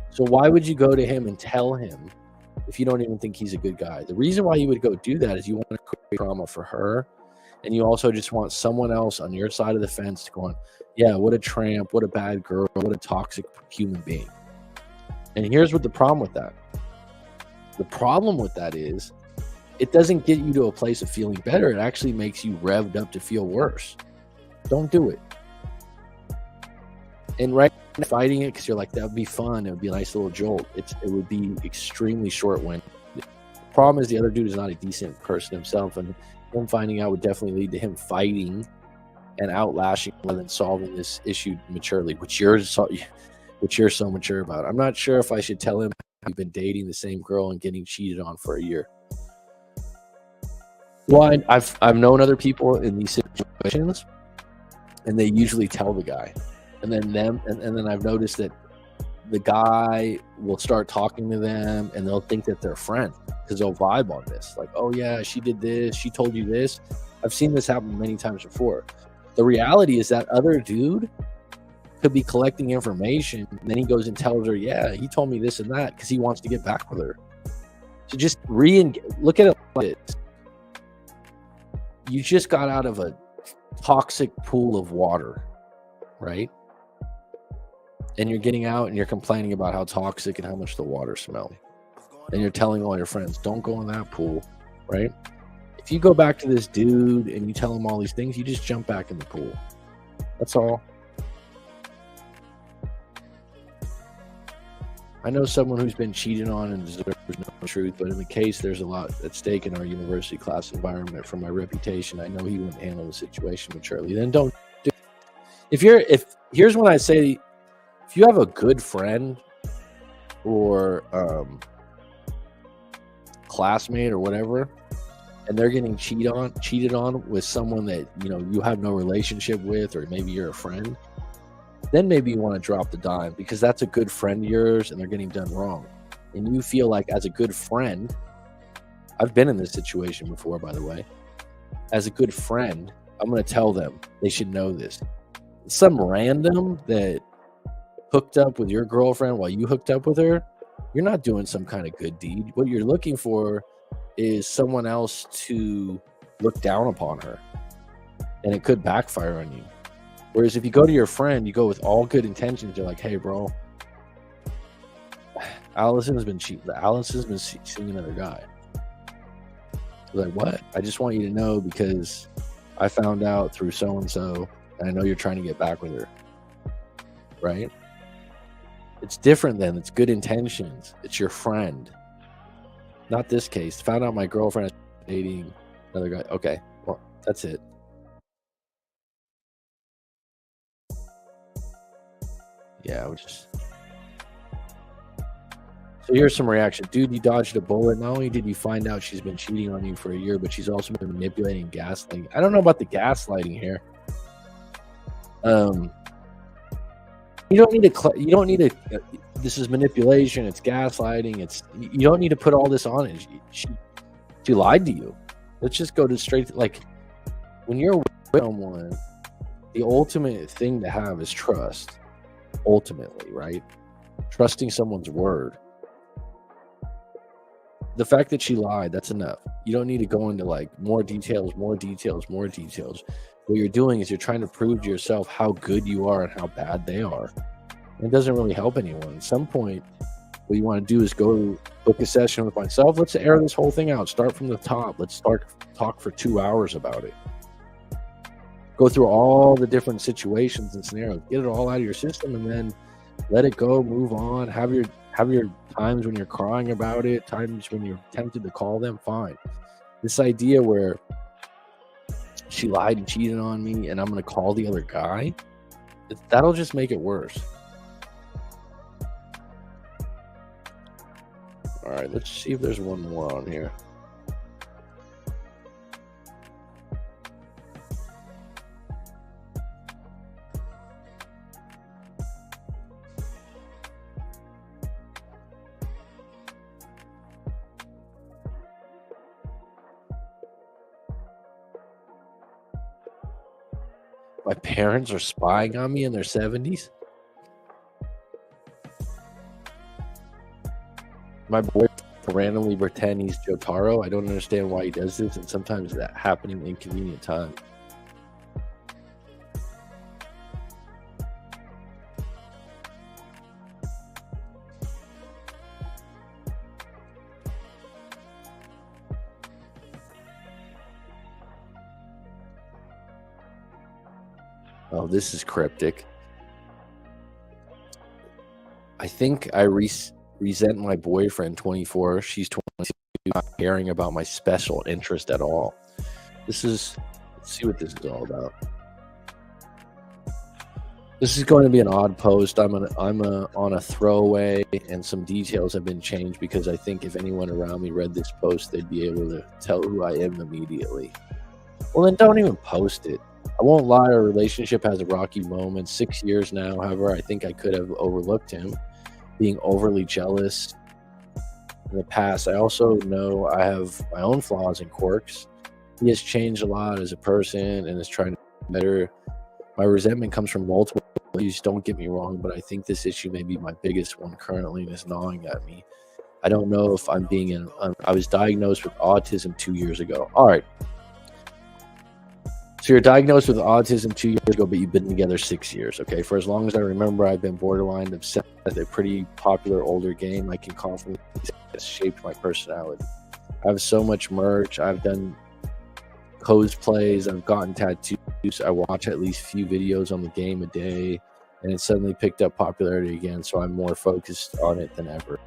So why would you go to him and tell him if you don't even think he's a good guy? The reason why you would go do that is you want to create trauma for her. And you also just want someone else on your side of the fence to go on, yeah, what a tramp, what a bad girl, what a toxic human being. And here's what the problem with that. The problem with that is it doesn't get you to a place of feeling better. It actually makes you revved up to feel worse. Don't do it. And right now, fighting it because you're like, that would be fun. It would be a nice little jolt. It would be extremely short-winded. The problem is the other dude is not a decent person himself, and him finding out would definitely lead to him fighting and outlashing rather than solving this issue maturely, which you're so mature about. I'm not sure if I should tell him you've been dating the same girl and getting cheated on for a year. Well, I've known other people in these situations, and they usually tell the guy, and then I've noticed that the guy will start talking to them, and they'll think that they're friends. because they'll vibe on this. Like, oh yeah, she did this, she told you this. I've seen this happen many times before. The reality is that other dude could be collecting information, and then he goes and tells her, yeah, he told me this and that, because he wants to get back with her. So just look at it like this. You just got out of a toxic pool of water, right? And you're getting out and you're complaining about how toxic and how much the water smells. And you're telling all your friends, don't go in that pool, right? If you go back to this dude and you tell him all these things, you just jump back in the pool. That's all. I know someone who's been cheated on and deserves no truth, but in the case, there's a lot at stake in our university class environment. For my reputation, I know he wouldn't handle the situation maturely. Then don't do it. Here's when I say, if you have a good friend or classmate or whatever, and they're getting cheated on with someone that you have no relationship with, or maybe you're a friend, then maybe you want to drop the dime, because that's a good friend of yours and they're getting done wrong. And you feel like, as a good friend, I've been in this situation before, by the way. As a good friend, I'm going to tell them they should know this. Some random that hooked up with your girlfriend while you hooked up with her, you're not doing some kind of good deed. What you're looking for is someone else to look down upon her, and it could backfire on you. Whereas if you go to your friend, you go with all good intentions. You're like, hey, bro, Allison's been seeing another guy. You're like, what? I just want you to know, because I found out through so-and-so, and I know you're trying to get back with her. Right? It's different then. It's good intentions. It's your friend. Not this case. Found out my girlfriend is dating another guy. Okay, well, that's it. Yeah, So here's some reaction. Dude, you dodged a bullet. Not only did you find out she's been cheating on you for a year, but she's also been manipulating, gaslighting. I don't know about the gaslighting here. You don't need to. This is manipulation. It's gaslighting. You don't need to put all this on it. She lied to you. Let's just go to straight. Like, when you're with someone, the ultimate thing to have is trust. Ultimately, right? Trusting someone's word. The fact that she lied, that's enough. You don't need to go into like more details. What you're doing is you're trying to prove to yourself how good you are and how bad they are. It doesn't really help anyone. At some point, what you want to do is go book a session with myself. Let's air this whole thing out. Start from the top. Let's talk for 2 hours about it. Go through all the different situations and scenarios. Get it all out of your system, and then let it go. Move on. Have your times when you're crying about it. Times when you're tempted to call them. Fine. This idea where she lied and cheated on me, and I'm going to call the other guy, that'll just make it worse. All right, let's see if there's one more on here. My parents are spying on me in their 70s. My boy randomly pretend he's Jotaro. I don't understand why he does this, and sometimes that happening at inconvenient time. Oh, this is cryptic. I think I resent my boyfriend, 24. She's 22, not caring about my special interest at all. Let's see what this is all about. This is going to be an odd post. I'm on a throwaway, and some details have been changed because I think if anyone around me read this post, they'd be able to tell who I am immediately. Well, then don't even post it. I won't lie, our relationship has a rocky moment. 6 years now, however, I think I could have overlooked him being overly jealous in the past. I also know I have my own flaws and quirks. He has changed a lot as a person and is trying to be better. My resentment comes from multiple issues, don't get me wrong, but I think this issue may be my biggest one currently and is gnawing at me. I don't know if I'm being I was diagnosed with autism 2 years ago. All right. So you're diagnosed with autism 2 years ago, but you've been together 6 years. Okay. For as long as I remember, I've been borderline obsessed with a pretty popular older game. I can confidently say it's shaped my personality. I have so much merch. I've done cosplays. I've gotten tattoos. I watch at least a few videos on the game a day, and it suddenly picked up popularity again. So I'm more focused on it than ever.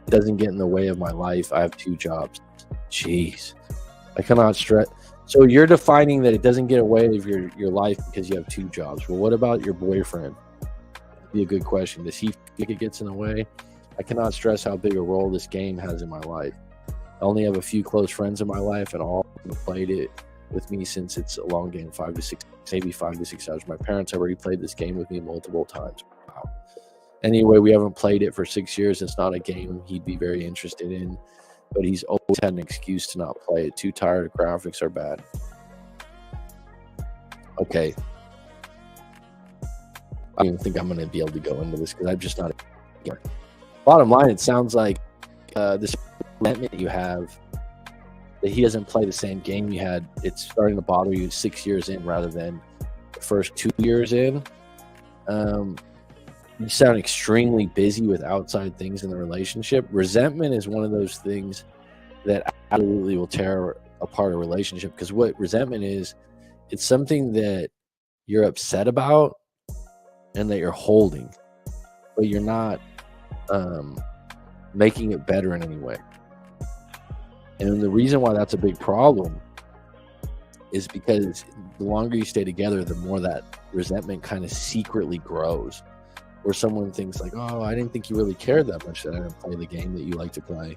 It doesn't get in the way of my life. I have 2 jobs. Jeez. I cannot stress. So you're defining that it doesn't get away of your life because you have 2 jobs. Well, what about your boyfriend? That'd be a good question. Does he think it gets in the way? I cannot stress how big a role this game has in my life. I only have a few close friends in my life, and all of them played it with me since it's a long game, 5 to 6, maybe 5 to 6 hours. My parents already played this game with me multiple times. Wow. Anyway, we haven't played it for 6 years. It's not a game he'd be very interested in, but he's always had an excuse to not play it. Too tired, graphics are bad. Okay. I don't even think I'm going to be able to go into this because I'm just not a gamer. Bottom line, it sounds like this resentment you have that he doesn't play the same game you had, it's starting to bother you 6 years in rather than the first 2 years in. You sound extremely busy with outside things in the relationship. Resentment is one of those things that absolutely will tear apart a relationship, because what resentment is, it's something that you're upset about and that you're holding, but you're not making it better in any way. And the reason why that's a big problem is because the longer you stay together, the more that resentment kind of secretly grows, where someone thinks like, oh, I didn't think you really cared that much that I didn't play the game that you like to play.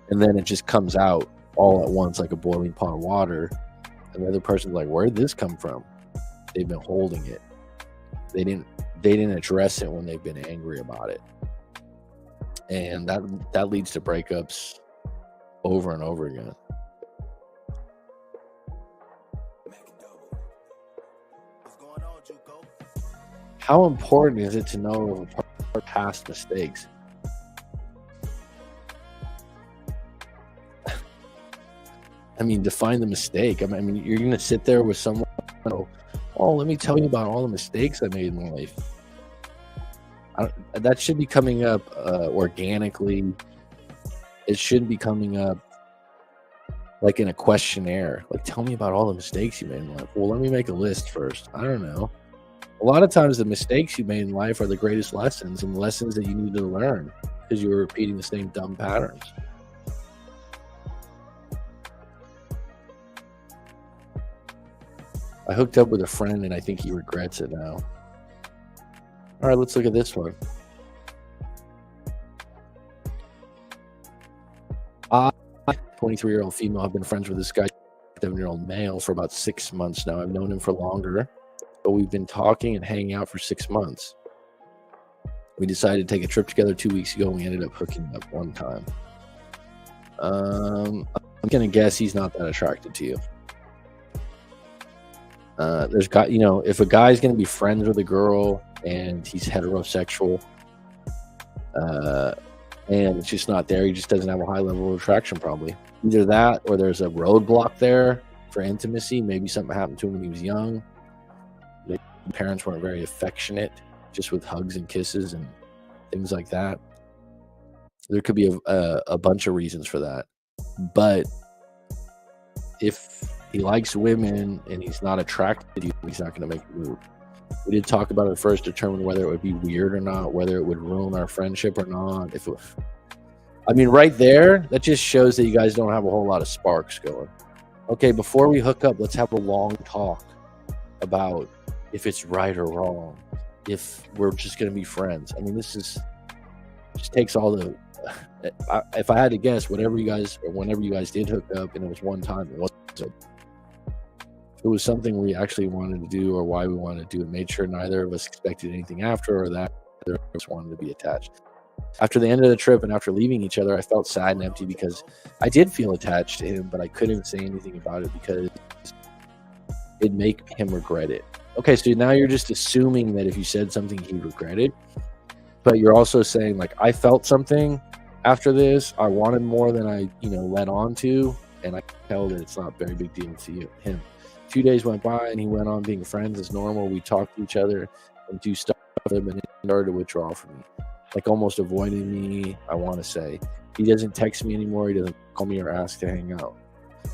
And then it just comes out all at once like a boiling pot of water. And the other person's like, where did this come from? They've been holding it. They didn't address it when they've been angry about it. And that leads to breakups over and over again. How important is it to know of our past mistakes? I mean, define the mistake. I mean, you're going to sit there with someone, oh, let me tell you about all the mistakes I made in my life. That should be coming up organically. It shouldn't be coming up like in a questionnaire. Like, tell me about all the mistakes you made in life. Well, let me make a list first. I don't know. A lot of times the mistakes you made in life are the greatest lessons, and lessons that you need to learn because you were repeating the same dumb patterns. I hooked up with a friend and I think he regrets it now. All right, let's look at this one. 23-year-old female. I've been friends with this guy, 7-year-old male, for about 6 months now. I've known him for longer, but we've been talking and hanging out for 6 months. We decided to take a trip together 2 weeks ago, and we ended up hooking up one time. I'm gonna guess he's not that attracted to you. If a guy's gonna be friends with a girl and he's heterosexual, and it's just not there, he just doesn't have a high level of attraction, probably. Either that, or there's a roadblock there for intimacy. Maybe something happened to him when he was young. His parents weren't very affectionate, just with hugs and kisses and things like that. There could be a bunch of reasons for that. But if he likes women and he's not attracted to you, he's not going to make a move. We did talk about it first, determine whether it would be weird or not, whether it would ruin our friendship or not. I mean, right there, that just shows that you guys don't have a whole lot of sparks going. Okay, before we hook up, let's have a long talk about if it's right or wrong, if we're just going to be friends. I mean, this just takes all the... if I had to guess, whenever you guys did hook up and it was one time, it was something we actually wanted to do, or why we wanted to do it, made sure neither of us expected anything after, or that either of us wanted to be attached. After the end of the trip and after leaving each other, I felt sad and empty because I did feel attached to him, but I couldn't say anything about it because it'd make him regret it. Okay, so now you're just assuming that if you said something, he'd regret it. But you're also saying, like, I felt something after this. I wanted more than I, led on to. And I can tell that it's not a very big deal to him. A few days went by and he went on being friends as normal. We talked to each other and do stuff with him, and he started to withdraw from me, like almost avoiding me, I want to say. He doesn't text me anymore. He doesn't call me or ask to hang out.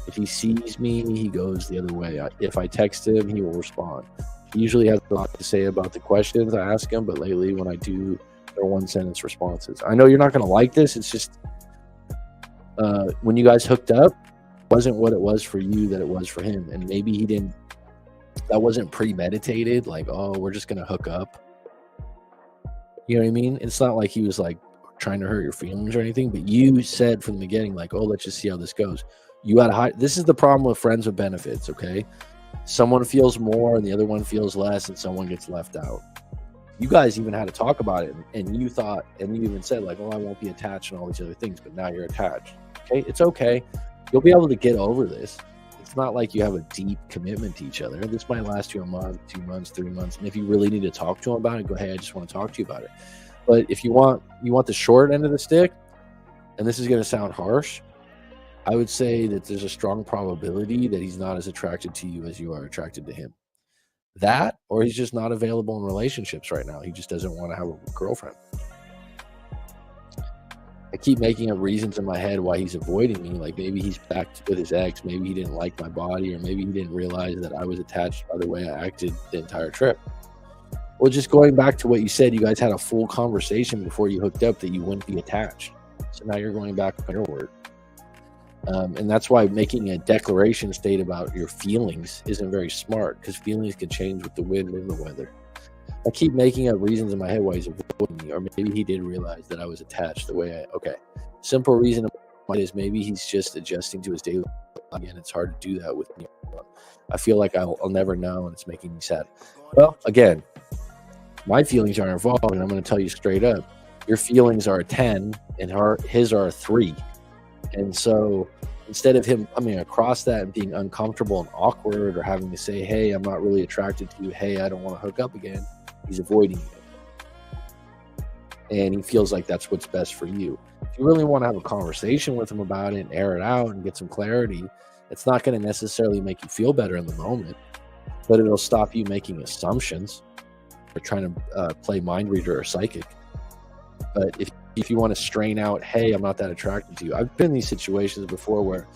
If he sees me, he goes the other way. If I text him, he will respond. He usually has a lot to say about the questions I ask him, but lately when I do, they're one-sentence responses. I know you're not going to like this. It's just when you guys hooked up, it wasn't what it was for you that it was for him. And maybe he didn't, that wasn't premeditated, like, oh, we're just going to hook up. You know what I mean? It's not like he was like trying to hurt your feelings or anything, but you said from the beginning, like, oh, let's just see how this goes. You had a high, this is the problem with friends with benefits, okay? Someone feels more and the other one feels less and someone gets left out. You guys even had to talk about it, and you thought, and you even said, like, oh, I won't be attached and all these other things, but now you're attached. Okay, it's okay. You'll be able to get over this. It's not like you have a deep commitment to each other. This might last you a month, 2 months, 3 months. And if you really need to talk to him about it, go, hey, I just want to talk to you about it. But if you want the short end of the stick, and this is going to sound harsh, I would say that there's a strong probability that he's not as attracted to you as you are attracted to him. That, or he's just not available in relationships right now. He just doesn't want to have a girlfriend. I keep making up reasons in my head why he's avoiding me. Like maybe he's back with his ex. Maybe he didn't like my body, or maybe he didn't realize that I was attached by the way I acted the entire trip. Well, just going back to what you said, you guys had a full conversation before you hooked up that you wouldn't be attached. So now you're going back on your word. And that's why making a declaration state about your feelings isn't very smart, because feelings can change with the wind and the weather. I keep making up reasons in my head why he's avoiding me, or maybe he did realize that I was attached the way simple reason is maybe he's just adjusting to his daily life. Again, it's hard to do that with me. I feel like I'll never know, and it's making me sad. Well, again, my feelings are involved, and I'm going to tell you straight up, your feelings are a 10 and his are a 3. And so instead of him coming across that and being uncomfortable and awkward, or having to say, hey, I'm not really attracted to you, hey, I don't want to hook up again, he's avoiding you. And he feels like that's what's best for you. If you really want to have a conversation with him about it and air it out and get some clarity, it's not going to necessarily make you feel better in the moment, but it'll stop you making assumptions or trying to play mind reader or psychic. But if you want to strain out, hey, I'm not that attracted to you. I've been in these situations before where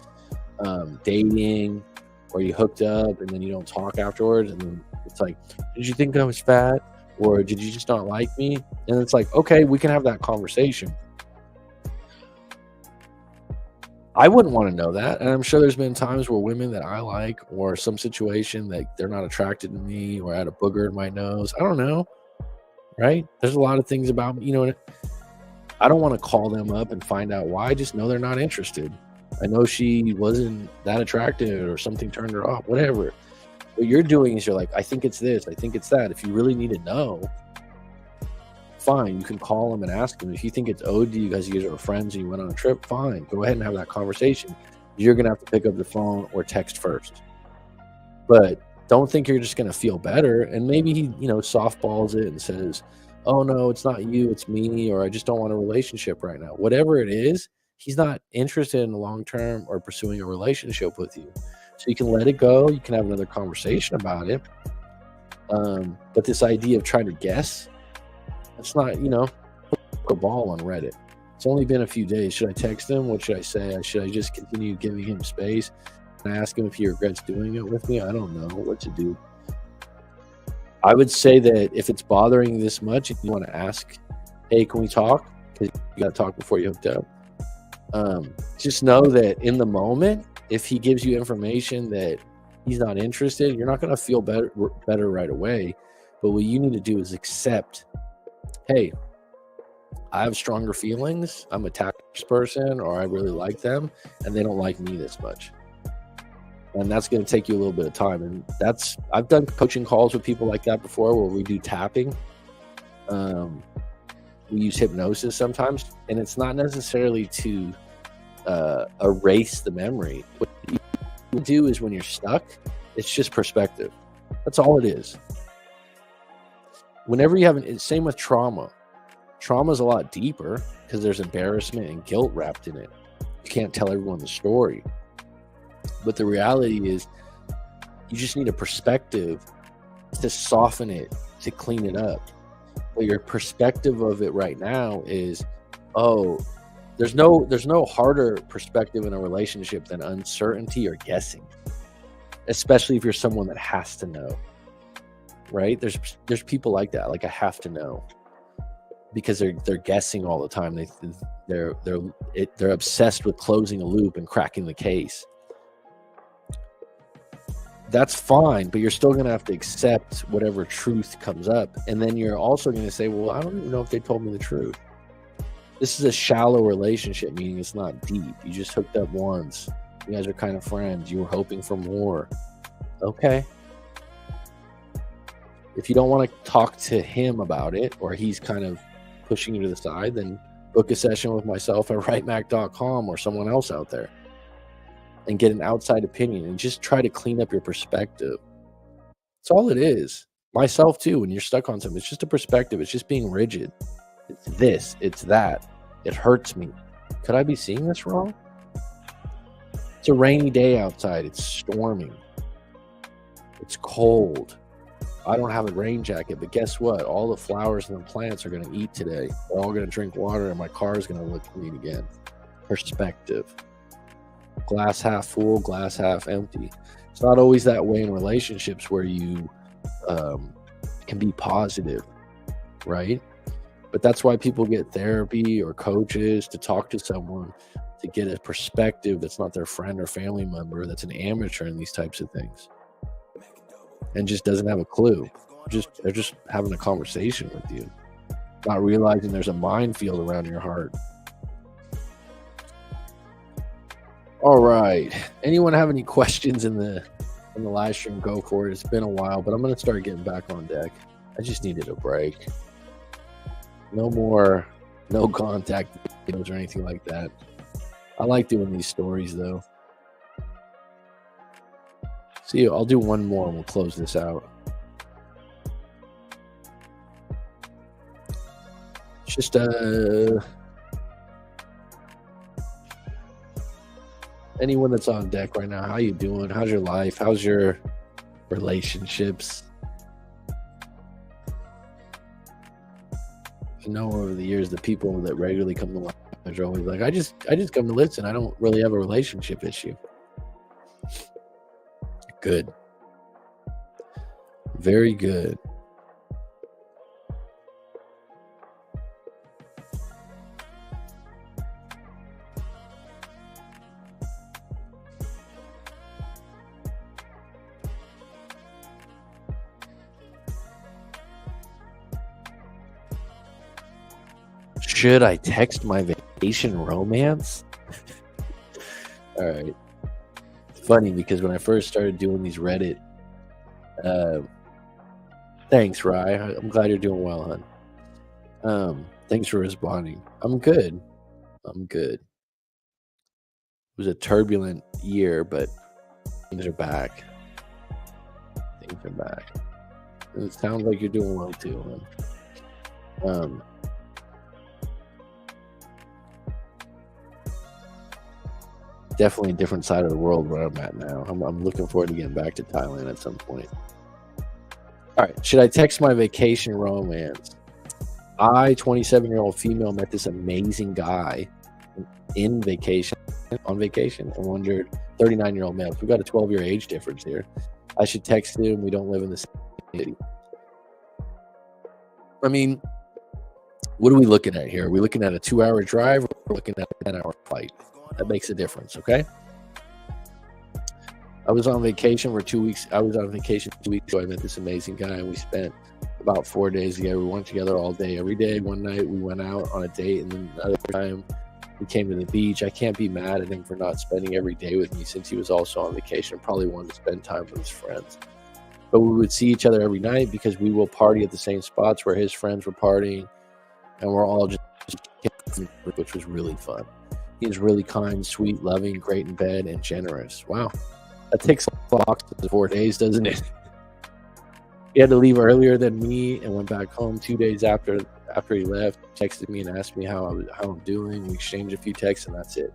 dating, or you hooked up and then you don't talk afterwards, and then it's like, did you think I was fat, or did you just not like me? And it's like, okay, we can have that conversation. I wouldn't want to know that, and I'm sure there's been times where women that I like, or some situation that they're not attracted to me, or I had a booger in my nose. I don't know, right? There's a lot of things about me, I don't want to call them up and find out why. I just know they're not interested. I know she wasn't that attractive, or something turned her off, whatever. What you're doing is you're like, I think it's this, I think it's that. If you really need to know, fine, you can call him and ask him. If you think it's owed to you because you guys are friends and you went on a trip, fine, go ahead and have that conversation. You're going to have to pick up the phone or text first. But don't think you're just going to feel better. And maybe he, softballs it and says, oh no, it's not you, it's me, or I just don't want a relationship right now. Whatever it is, he's not interested in the long term or pursuing a relationship with you. So you can let it go. You can have another conversation about it. But this idea of trying to guess, it's not, a ball on Reddit. It's only been a few days. Should I text him? What should I say? Should I just continue giving him space and ask him if he regrets doing it with me? I don't know what to do. I would say that if it's bothering you this much, if you want to ask, hey, can we talk? Because you got to talk before you hooked up. Just know that in the moment, if he gives you information that he's not interested, you're not going to feel better right away. But what you need to do is accept, hey, I have stronger feelings. I'm a attached person, or I really like them, and they don't like me this much. And that's going to take you a little bit of time. And I've done coaching calls with people like that before, where we do tapping. we use hypnosis sometimes, and it's not necessarily to erase the memory. What you do is when you're stuck, it's just perspective. That's all it is. Whenever you have same with trauma. Trauma is a lot deeper because there's embarrassment and guilt wrapped in it. You can't tell everyone the story. But the reality is you just need a perspective to soften it, to clean it up. But your perspective of it right now is, oh, there's no harder perspective in a relationship than uncertainty or guessing, especially if you're someone that has to know, right? There's people like that, like I have to know, because they're guessing all the time. They're obsessed with closing a loop and cracking the case. That's fine, but you're still going to have to accept whatever truth comes up. And then you're also going to say, well, I don't even know if they told me the truth. This is a shallow relationship, meaning it's not deep. You just hooked up once. You guys are kind of friends. You were hoping for more. Okay. If you don't want to talk to him about it, or he's kind of pushing you to the side, then book a session with myself at writemac.com or someone else out there and get an outside opinion and just try to clean up your perspective. That's all it is. Myself too, when you're stuck on something, it's just a perspective. It's just being rigid. It's this, it's that. It hurts me. Could I be seeing this wrong? It's a rainy day outside. It's storming. It's cold. I don't have a rain jacket, but guess what? All the flowers and the plants are going to eat today. They're all going to drink water, and my car is going to look clean again. Perspective. Glass half full, glass half empty. It's not always that way in relationships where you can be positive, right? But that's why people get therapy or coaches to talk to someone to get a perspective that's not their friend or family member, that's an amateur in these types of things and just doesn't have a clue. They're just having a conversation with you, not realizing there's a minefield around your heart. All right. Anyone have any questions in the live stream? Go for it. It's been a while, but I'm going to start getting back on deck. I just needed a break. No contact videos or anything like that. I like doing these stories though. See, I'll do one more and we'll close this out. Just anyone that's on deck right now, how you doing? How's your life? How's your relationships? I know over the years, the people that regularly come to live are always like, I just come to listen. I don't really have a relationship issue. Good. Very good. Should I text my vacation romance? All right. It's funny because when I first started doing these Reddit, thanks, Rye. I'm glad you're doing well, hon. Thanks for responding. I'm good. It was a turbulent year, but things are back. And it sounds like you're doing well too, hon. Definitely a different side of the world where I'm at now. I'm looking forward to getting back to Thailand at some point. All right. Should I text my vacation romance? I, 27-year-old female, met this amazing guy on vacation, and wondered, 39-year-old male. We've got a 12-year age difference here. I should text him. We don't live in the same city. I mean, what are we looking at here? Are we looking at a 2-hour drive, or are we looking at a 10-hour flight? That makes a difference, okay? I was on vacation for 2 weeks. 2 weeks ago. I met this amazing guy, and we spent about 4 days together. We went together all day. Every day, one night, we went out on a date, and then another time, we came to the beach. I can't be mad at him for not spending every day with me since he was also on vacation and probably wanted to spend time with his friends. But we would see each other every night because we will party at the same spots where his friends were partying. and we're all just which was really fun. He's really kind, sweet, loving, great in bed, and generous. Wow, that takes a box of 4 days, doesn't it? He had to leave earlier than me and went back home 2 days after he left. Texted me and asked me how I'm doing. We exchanged a few texts, and that's it.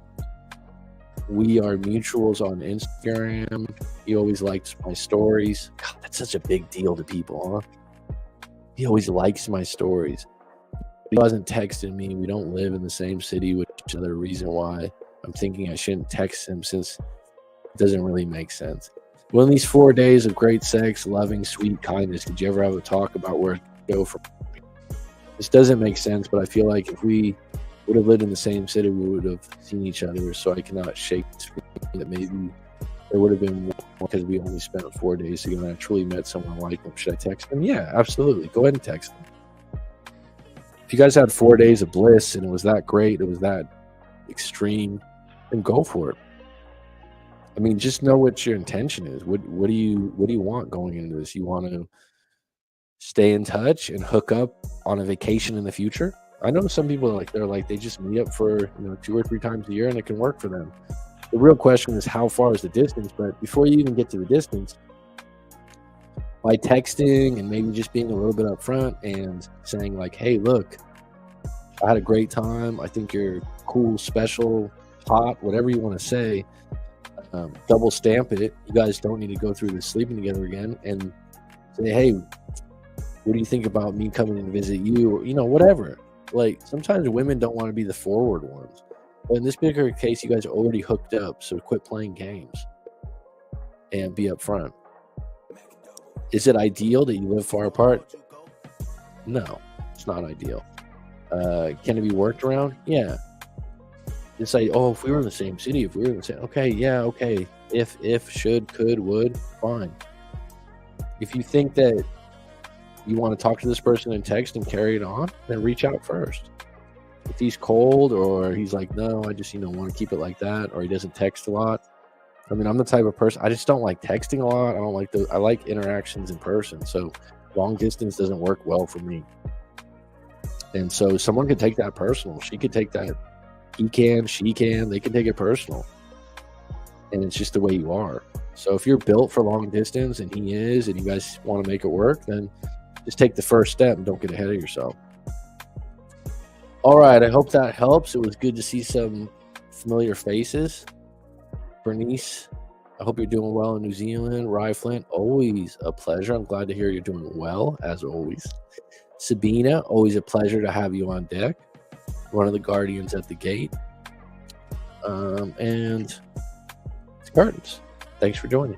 We are mutuals on Instagram. He always likes my stories. God, that's such a big deal to people, huh? He always likes my stories. He wasn't texting me. We don't live in the same city, which is another reason why I'm thinking I shouldn't text him, since it doesn't really make sense. Well, in these 4 days of great sex, loving, sweet kindness, did you ever have a talk about where to go from? This doesn't make sense, but I feel like if we would have lived in the same city, we would have seen each other. So I cannot shake this feeling that maybe there would have been more, because we only spent 4 days together and I truly met someone like him. Should I text him? Yeah, absolutely. Go ahead and text him. If you guys had 4 days of bliss and it was that great, it was that extreme, then go for it. I mean, just know what your intention is. What do you want going into this? You want to stay in touch and hook up on a vacation in the future? I know some people they just meet up for 2 or 3 times a year and it can work for them. The real question is, how far is the distance? But before you even get to the distance, by texting and maybe just being a little bit upfront and saying like, hey, look, I had a great time. I think you're cool, special, hot, whatever you want to say. Double stamp it. You guys don't need to go through this sleeping together again, and say, hey, what do you think about me coming and visit you? Or, whatever. Like, sometimes women don't want to be the forward ones. But in this particular case, you guys are already hooked up, so quit playing games and be upfront. Is it ideal that you live far apart? No, it's not ideal. Can it be worked around? Yeah. It's like, oh, if we were in the same city, if we were in the same, okay, yeah, okay. If, should, could, would, fine. If you think that you want to talk to this person in text and carry it on, then reach out first. If he's cold, or he's like, no, I just, want to keep it like that, or he doesn't text a lot. I mean, I'm the type of person, I just don't like texting a lot. I like interactions in person. So long distance doesn't work well for me. And so someone could take that personal. She could take that. He can, she can, they can take it personal. And it's just the way you are. So if you're built for long distance and he is, and you guys want to make it work, then just take the first step and don't get ahead of yourself. All right, I hope that helps. It was good to see some familiar faces. Bernice, I hope you're doing well in New Zealand. Rye Flint, always a pleasure. I'm glad to hear you're doing well, as always. Sabina, always a pleasure to have you on deck. One of the guardians at the gate. And it's Curtains. Thanks for joining.